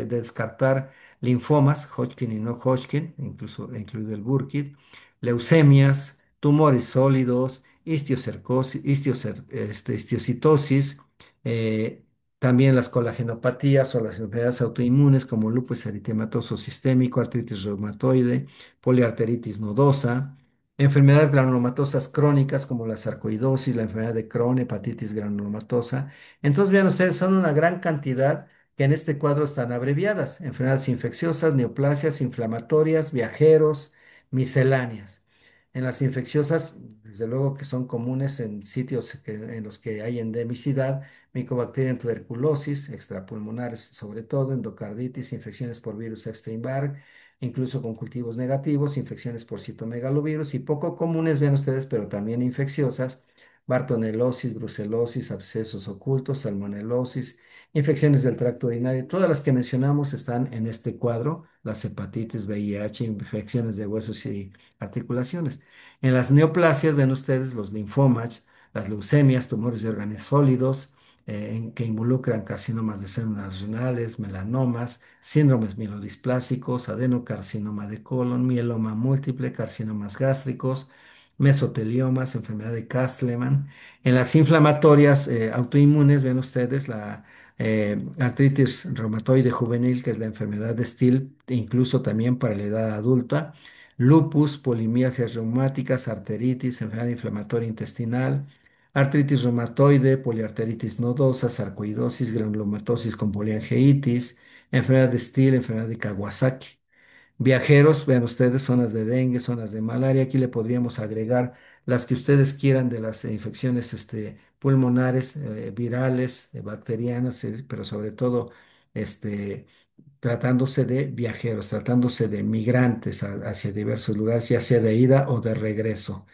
descartar linfomas, Hodgkin y no Hodgkin, incluso incluido el Burkitt, leucemias, tumores sólidos, histiocytosis, eh, también las colagenopatías o las enfermedades autoinmunes como lupus eritematoso sistémico, artritis reumatoide, poliarteritis nodosa, enfermedades granulomatosas crónicas como la sarcoidosis, la enfermedad de Crohn, hepatitis granulomatosa. Entonces, vean ustedes, son una gran cantidad que en este cuadro están abreviadas: enfermedades infecciosas, neoplasias, inflamatorias, viajeros, misceláneas. En las infecciosas, desde luego que son comunes en sitios en los que hay endemicidad: Mycobacterium tuberculosis, extrapulmonares sobre todo, endocarditis, infecciones por virus Epstein-Barr, incluso con cultivos negativos, infecciones por citomegalovirus y poco comunes, vean ustedes, pero también infecciosas: bartonelosis, brucelosis, abscesos ocultos, salmonelosis, infecciones del tracto urinario. Todas las que mencionamos están en este cuadro: las hepatitis, VIH, infecciones de huesos y articulaciones. En las neoplasias ven ustedes los linfomas, las leucemias, tumores de órganos sólidos, que involucran carcinomas de células renales, melanomas, síndromes mielodisplásicos, adenocarcinoma de colon, mieloma múltiple, carcinomas gástricos, mesoteliomas, enfermedad de Castleman. En las inflamatorias autoinmunes ven ustedes la artritis reumatoide juvenil, que es la enfermedad de Still, e incluso también para la edad adulta, lupus, polimialgias reumáticas, arteritis, enfermedad inflamatoria intestinal, artritis reumatoide, poliarteritis nodosa, sarcoidosis, granulomatosis con poliangeitis, enfermedad de Still, enfermedad de Kawasaki. Viajeros, vean ustedes, zonas de dengue, zonas de malaria. Aquí le podríamos agregar las que ustedes quieran de las infecciones pulmonares, virales, bacterianas, pero sobre todo este, tratándose de viajeros, tratándose de migrantes hacia diversos lugares, ya sea de ida o de regreso.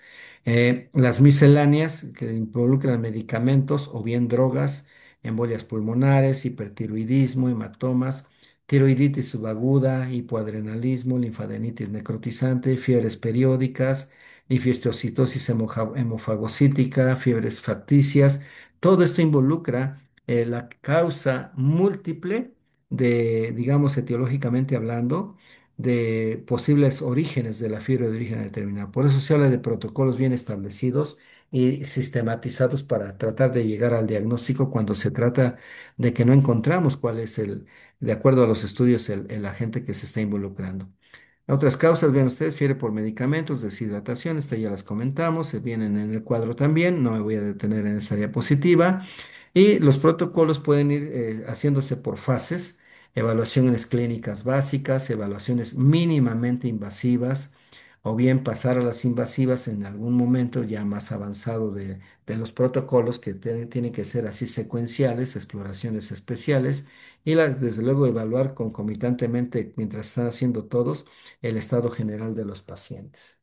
Las misceláneas que involucran medicamentos o bien drogas, embolias pulmonares, hipertiroidismo, hematomas, tiroiditis subaguda, hipoadrenalismo, linfadenitis necrotizante, fiebres periódicas, linfostiosis hemofagocítica, fiebres facticias. Todo esto involucra la causa múltiple de, digamos, etiológicamente hablando, de posibles orígenes de la fiebre de origen determinado. Por eso se habla de protocolos bien establecidos y sistematizados para tratar de llegar al diagnóstico cuando se trata de que no encontramos cuál es de acuerdo a los estudios, el agente que se está involucrando. Otras causas, vean ustedes, fiebre por medicamentos, deshidratación, esta ya las comentamos, se vienen en el cuadro también, no me voy a detener en esa diapositiva. Y los protocolos pueden ir haciéndose por fases: evaluaciones clínicas básicas, evaluaciones mínimamente invasivas, o bien pasar a las invasivas en algún momento ya más avanzado de los protocolos, que tienen que ser así secuenciales, exploraciones especiales, y desde luego evaluar concomitantemente, mientras están haciendo todos, el estado general de los pacientes.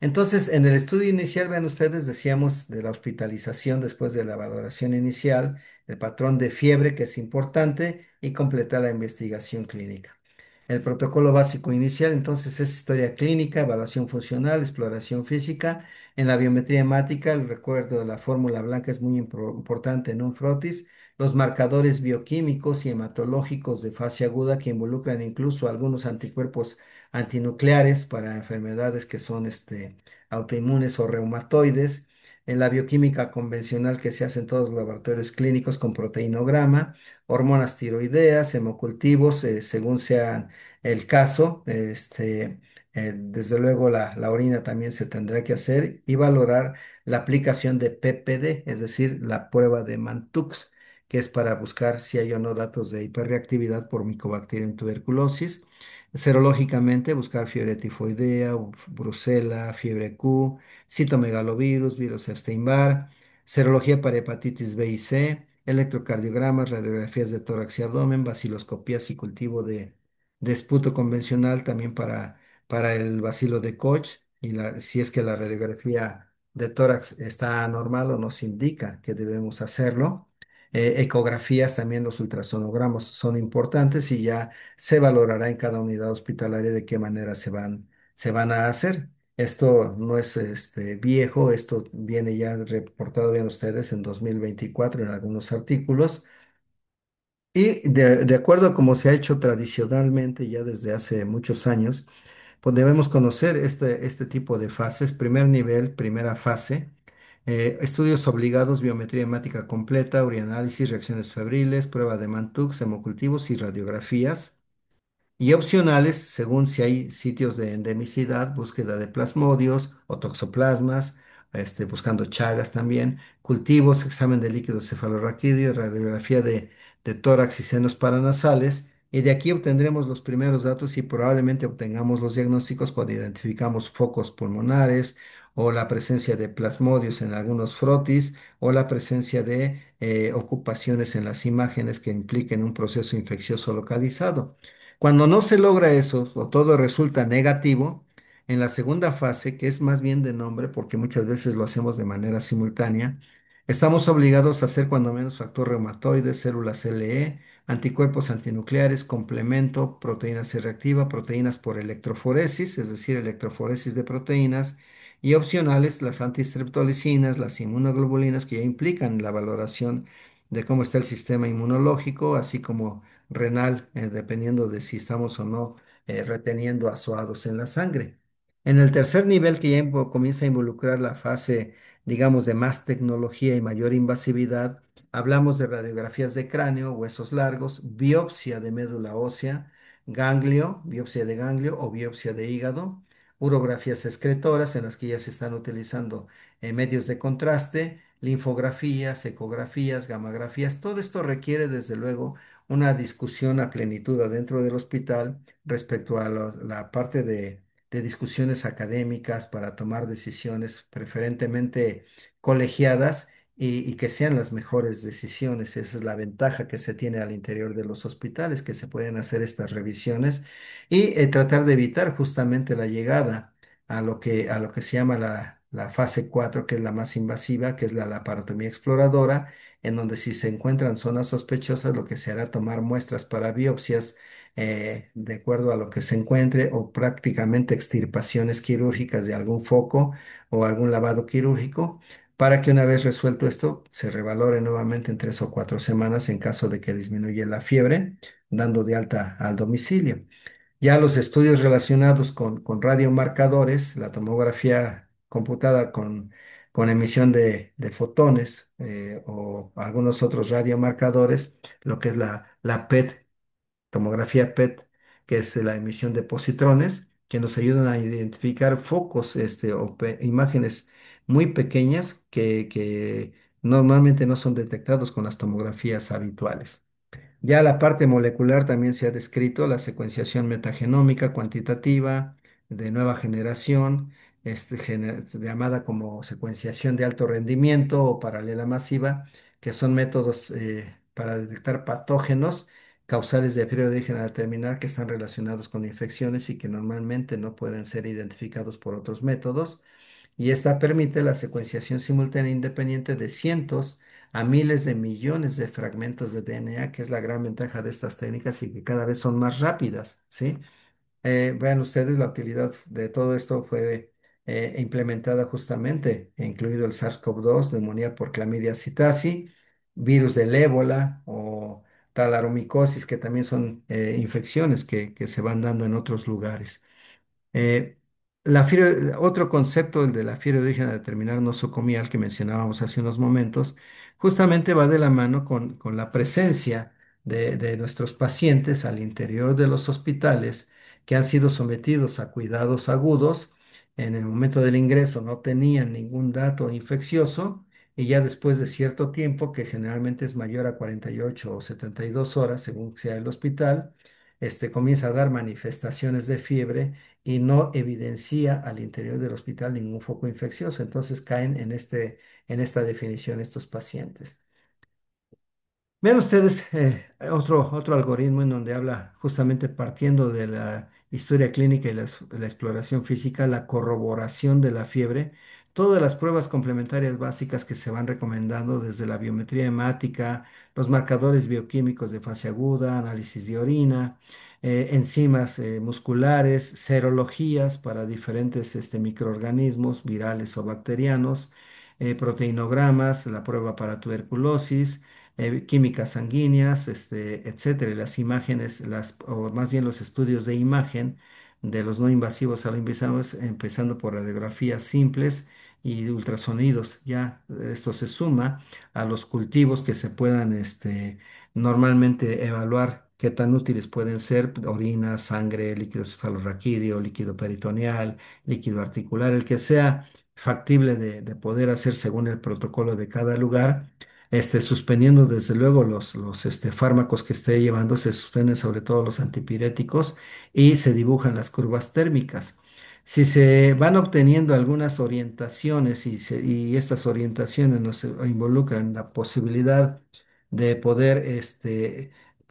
Entonces, en el estudio inicial, vean ustedes, decíamos de la hospitalización después de la valoración inicial, el patrón de fiebre, que es importante, y completar la investigación clínica. El protocolo básico inicial, entonces, es historia clínica, evaluación funcional, exploración física. En la biometría hemática, el recuerdo de la fórmula blanca es muy importante en un frotis. Los marcadores bioquímicos y hematológicos de fase aguda, que involucran incluso algunos anticuerpos antinucleares para enfermedades que son autoinmunes o reumatoides. En la bioquímica convencional que se hace en todos los laboratorios clínicos con proteinograma, hormonas tiroideas, hemocultivos, según sea el caso. Desde luego la orina también se tendrá que hacer y valorar la aplicación de PPD, es decir, la prueba de Mantux, que es para buscar si hay o no datos de hiperreactividad por Mycobacterium tuberculosis. Serológicamente, buscar fiebre tifoidea, brucela, fiebre Q, citomegalovirus, virus Epstein-Barr. serología para hepatitis B y C, electrocardiogramas, radiografías de tórax y abdomen, vaciloscopías y cultivo de esputo convencional también para el bacilo de Koch y si es que la radiografía de tórax está anormal o nos indica que debemos hacerlo. Ecografías, también los ultrasonogramas son importantes y ya se valorará en cada unidad hospitalaria de qué manera se van a hacer. Esto no es viejo, esto viene ya reportado bien ustedes en 2024 en algunos artículos. Y de acuerdo a cómo se ha hecho tradicionalmente ya desde hace muchos años, pues debemos conocer este tipo de fases. Primer nivel, primera fase, estudios obligados, biometría hemática completa, urianálisis, reacciones febriles, prueba de Mantoux, hemocultivos y radiografías. Y opcionales, según si hay sitios de endemicidad, búsqueda de plasmodios o toxoplasmas, buscando chagas también, cultivos, examen de líquido cefalorraquídeo, radiografía de tórax y senos paranasales. Y de aquí obtendremos los primeros datos y probablemente obtengamos los diagnósticos cuando identificamos focos pulmonares o la presencia de plasmodios en algunos frotis o la presencia de ocupaciones en las imágenes que impliquen un proceso infeccioso localizado. Cuando no se logra eso o todo resulta negativo, en la segunda fase, que es más bien de nombre, porque muchas veces lo hacemos de manera simultánea, estamos obligados a hacer cuando menos factor reumatoide, células LE, anticuerpos antinucleares, complemento, proteína C reactiva, proteínas por electroforesis, es decir, electroforesis de proteínas, y opcionales las antistreptolicinas, las inmunoglobulinas, que ya implican la valoración de cómo está el sistema inmunológico, así como renal, dependiendo de si estamos o no reteniendo azoados en la sangre. En el tercer nivel, que ya comienza a involucrar la fase, digamos, de más tecnología y mayor invasividad, hablamos de radiografías de cráneo, huesos largos, biopsia de médula ósea, ganglio, biopsia de ganglio o biopsia de hígado, urografías excretoras en las que ya se están utilizando medios de contraste, linfografías, ecografías, gamografías. Todo esto requiere, desde luego, una discusión a plenitud adentro del hospital respecto a la parte de discusiones académicas para tomar decisiones preferentemente colegiadas y que sean las mejores decisiones. Esa es la ventaja que se tiene al interior de los hospitales, que se pueden hacer estas revisiones y tratar de evitar justamente la llegada a lo que se llama la fase 4, que es la más invasiva, que es la laparotomía exploradora, en donde si se encuentran zonas sospechosas, lo que se hará tomar muestras para biopsias de acuerdo a lo que se encuentre o prácticamente extirpaciones quirúrgicas de algún foco o algún lavado quirúrgico para que una vez resuelto esto se revalore nuevamente en 3 o 4 semanas en caso de que disminuya la fiebre, dando de alta al domicilio. Ya los estudios relacionados con radiomarcadores, la tomografía computada con emisión de fotones o algunos otros radiomarcadores, lo que es la PET, tomografía PET, que es la emisión de positrones, que nos ayudan a identificar focos o imágenes muy pequeñas que normalmente no son detectados con las tomografías habituales. Ya la parte molecular también se ha descrito, la secuenciación metagenómica cuantitativa de nueva generación, llamada como secuenciación de alto rendimiento o paralela masiva, que son métodos para detectar patógenos causales de periodo de origen a determinar que están relacionados con infecciones y que normalmente no pueden ser identificados por otros métodos y esta permite la secuenciación simultánea e independiente de cientos a miles de millones de fragmentos de DNA, que es la gran ventaja de estas técnicas y que cada vez son más rápidas, ¿sí? Vean ustedes, la utilidad de todo esto fue implementada justamente, incluido el SARS-CoV-2, neumonía por Clamidia psittaci, virus del ébola o talaromicosis, que también son infecciones que se van dando en otros lugares. Eh, otro concepto, el de la fiebre de origen a determinar nosocomial que mencionábamos hace unos momentos, justamente va de la mano con la presencia de nuestros pacientes al interior de los hospitales que han sido sometidos a cuidados agudos. En el momento del ingreso no tenían ningún dato infeccioso y ya después de cierto tiempo, que generalmente es mayor a 48 o 72 horas, según sea el hospital, comienza a dar manifestaciones de fiebre y no evidencia al interior del hospital ningún foco infeccioso. Entonces caen en esta definición estos pacientes. Vean ustedes otro algoritmo en donde habla justamente partiendo de la historia clínica y la exploración física, la corroboración de la fiebre, todas las pruebas complementarias básicas que se van recomendando desde la biometría hemática, los marcadores bioquímicos de fase aguda, análisis de orina, enzimas musculares, serologías para diferentes microorganismos virales o bacterianos, proteinogramas, la prueba para tuberculosis, químicas sanguíneas, etcétera. Y las imágenes, o más bien los estudios de imagen de los no invasivos a lo invasivos, empezando por radiografías simples y ultrasonidos. Ya esto se suma a los cultivos que se puedan normalmente evaluar qué tan útiles pueden ser: orina, sangre, líquido cefalorraquídeo, líquido peritoneal, líquido articular, el que sea factible de poder hacer según el protocolo de cada lugar, suspendiendo desde luego los fármacos que esté llevando. Se suspenden sobre todo los antipiréticos y se dibujan las curvas térmicas. Si se van obteniendo algunas orientaciones y estas orientaciones nos involucran la posibilidad de poder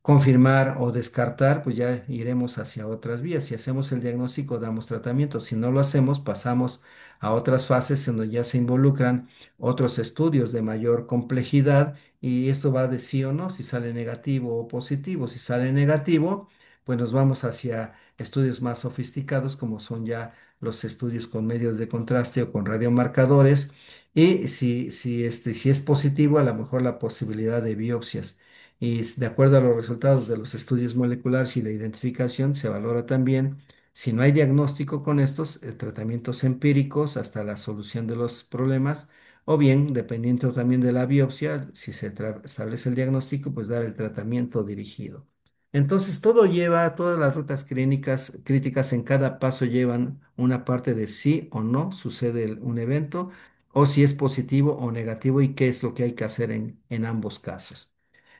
confirmar o descartar, pues ya iremos hacia otras vías. Si hacemos el diagnóstico, damos tratamiento. Si no lo hacemos, pasamos a otras fases en donde ya se involucran otros estudios de mayor complejidad, y esto va de sí o no, si sale negativo o positivo. Si sale negativo, pues nos vamos hacia estudios más sofisticados, como son ya los estudios con medios de contraste o con radiomarcadores, y si es positivo, a lo mejor la posibilidad de biopsias. Y de acuerdo a los resultados de los estudios moleculares y la identificación, se valora también, si no hay diagnóstico con estos, tratamientos empíricos hasta la solución de los problemas, o bien, dependiendo también de la biopsia, si se establece el diagnóstico, pues dar el tratamiento dirigido. Entonces, todas las rutas clínicas críticas en cada paso llevan una parte de sí o no sucede un evento, o si es positivo o negativo y qué es lo que hay que hacer en ambos casos.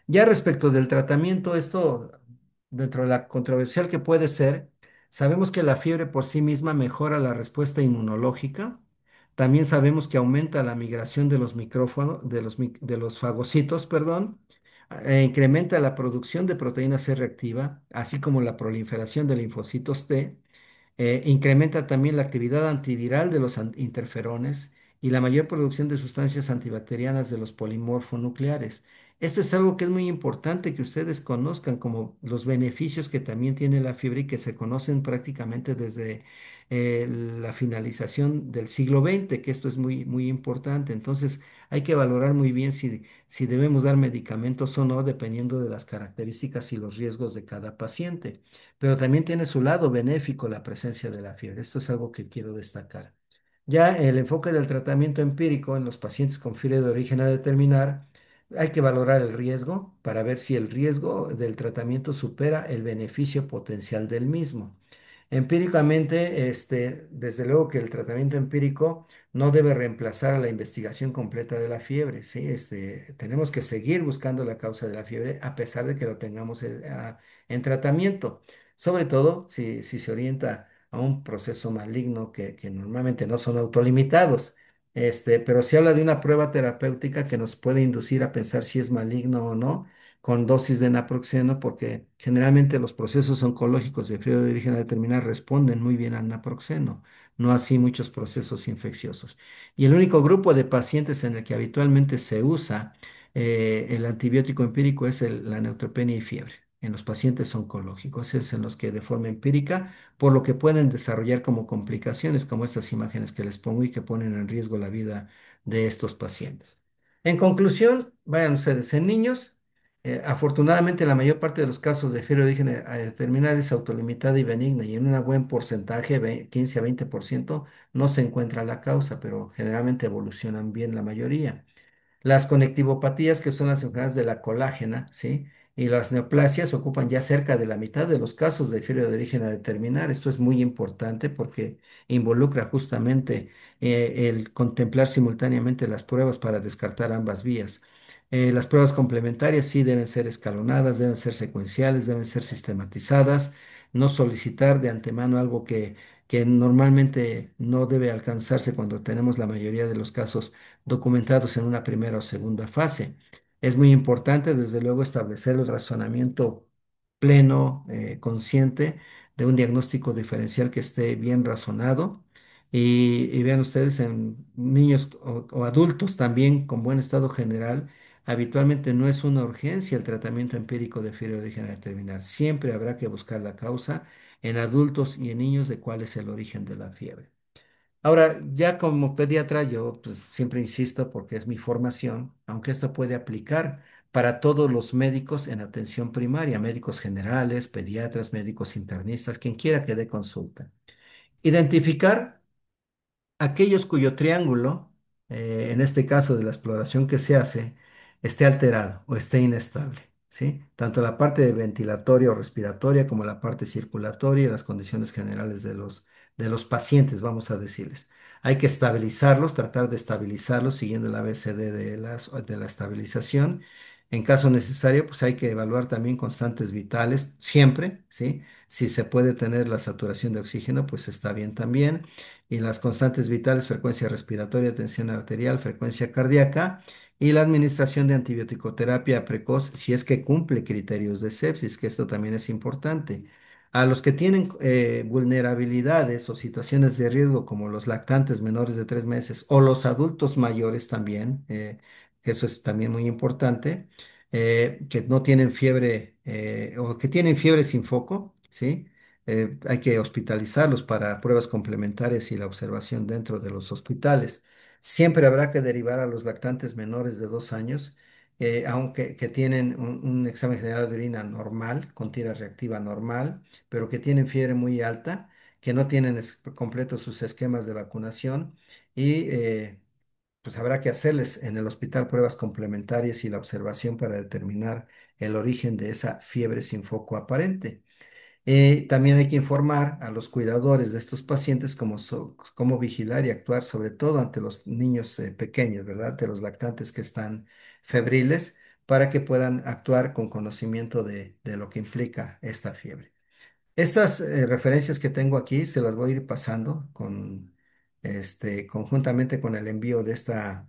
Ya respecto del tratamiento, esto, dentro de la controversial que puede ser, sabemos que la fiebre por sí misma mejora la respuesta inmunológica. También sabemos que aumenta la migración de los micrófonos, de los fagocitos, perdón, incrementa la producción de proteína C reactiva, así como la proliferación de linfocitos T. Incrementa también la actividad antiviral de los interferones y la mayor producción de sustancias antibacterianas de los polimorfonucleares. Esto es algo que es muy importante que ustedes conozcan, como los beneficios que también tiene la fibra y que se conocen prácticamente desde la finalización del siglo XX, que esto es muy, muy importante. Entonces, hay que valorar muy bien si debemos dar medicamentos o no, dependiendo de las características y los riesgos de cada paciente. Pero también tiene su lado benéfico la presencia de la fiebre. Esto es algo que quiero destacar. Ya el enfoque del tratamiento empírico en los pacientes con fiebre de origen a determinar, hay que valorar el riesgo para ver si el riesgo del tratamiento supera el beneficio potencial del mismo. Empíricamente, desde luego que el tratamiento empírico no debe reemplazar a la investigación completa de la fiebre, ¿sí? Tenemos que seguir buscando la causa de la fiebre a pesar de que lo tengamos en tratamiento, sobre todo si se orienta a un proceso maligno que normalmente no son autolimitados. Pero se habla de una prueba terapéutica que nos puede inducir a pensar si es maligno o no, con dosis de naproxeno, porque generalmente los procesos oncológicos de fiebre de origen a determinar responden muy bien al naproxeno, no así muchos procesos infecciosos. Y el único grupo de pacientes en el que habitualmente se usa el antibiótico empírico es la neutropenia y fiebre, en los pacientes oncológicos, es en los que de forma empírica, por lo que pueden desarrollar como complicaciones, como estas imágenes que les pongo y que ponen en riesgo la vida de estos pacientes. En conclusión, vayan ustedes en niños. Afortunadamente, la mayor parte de los casos de fiebre de origen a determinar es autolimitada y benigna, y en un buen porcentaje, 15 a 20%, no se encuentra la causa, pero generalmente evolucionan bien la mayoría. Las conectivopatías, que son las enfermedades de la colágena, ¿sí? Y las neoplasias ocupan ya cerca de la mitad de los casos de fiebre de origen a determinar. Esto es muy importante porque involucra justamente el contemplar simultáneamente las pruebas para descartar ambas vías. Las pruebas complementarias sí deben ser escalonadas, deben ser secuenciales, deben ser sistematizadas, no solicitar de antemano algo que normalmente no debe alcanzarse cuando tenemos la mayoría de los casos documentados en una primera o segunda fase. Es muy importante, desde luego, establecer el razonamiento pleno, consciente, de un diagnóstico diferencial que esté bien razonado. Y vean ustedes, en niños o adultos también con buen estado general, habitualmente no es una urgencia el tratamiento empírico de fiebre de origen determinar. Siempre habrá que buscar la causa en adultos y en niños de cuál es el origen de la fiebre. Ahora, ya como pediatra, yo pues, siempre insisto porque es mi formación, aunque esto puede aplicar para todos los médicos en atención primaria, médicos generales, pediatras, médicos internistas, quien quiera que dé consulta. Identificar aquellos cuyo triángulo, en este caso de la exploración que se hace, esté alterado o esté inestable, ¿sí? Tanto la parte de ventilatoria o respiratoria como la parte circulatoria y las condiciones generales de los pacientes, vamos a decirles. Hay que estabilizarlos, tratar de estabilizarlos siguiendo el ABCD de la estabilización. En caso necesario, pues hay que evaluar también constantes vitales, siempre, ¿sí? Si se puede tener la saturación de oxígeno, pues está bien también y las constantes vitales, frecuencia respiratoria, tensión arterial, frecuencia cardíaca y la administración de antibiótico-terapia precoz si es que cumple criterios de sepsis, que esto también es importante. A los que tienen vulnerabilidades o situaciones de riesgo como los lactantes menores de 3 meses o los adultos mayores también, que eso es también muy importante, que no tienen fiebre o que tienen fiebre sin foco, ¿sí? Hay que hospitalizarlos para pruebas complementarias y la observación dentro de los hospitales. Siempre habrá que derivar a los lactantes menores de 2 años, aunque que tienen un examen general de orina normal, con tira reactiva normal, pero que tienen fiebre muy alta, que no tienen completos sus esquemas de vacunación y pues habrá que hacerles en el hospital pruebas complementarias y la observación para determinar el origen de esa fiebre sin foco aparente. También hay que informar a los cuidadores de estos pacientes cómo vigilar y actuar, sobre todo ante los niños pequeños, ¿verdad? De los lactantes que están febriles, para que puedan actuar con conocimiento de lo que implica esta fiebre. Estas referencias que tengo aquí se las voy a ir pasando conjuntamente con el envío de esta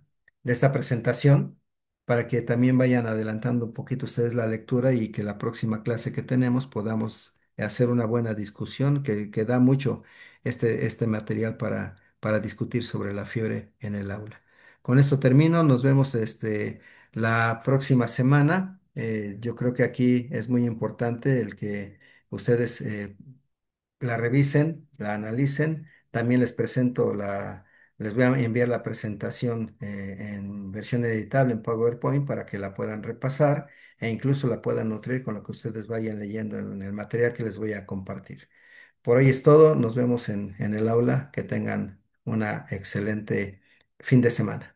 presentación para que también vayan adelantando un poquito ustedes la lectura y que la próxima clase que tenemos podamos hacer una buena discusión que da mucho este material para discutir sobre la fiebre en el aula. Con esto termino, nos vemos la próxima semana. Yo creo que aquí es muy importante el que ustedes la revisen, la analicen. También les voy a enviar la presentación en versión editable en PowerPoint para que la puedan repasar e incluso la puedan nutrir con lo que ustedes vayan leyendo en el material que les voy a compartir. Por hoy es todo. Nos vemos en el aula. Que tengan una excelente fin de semana.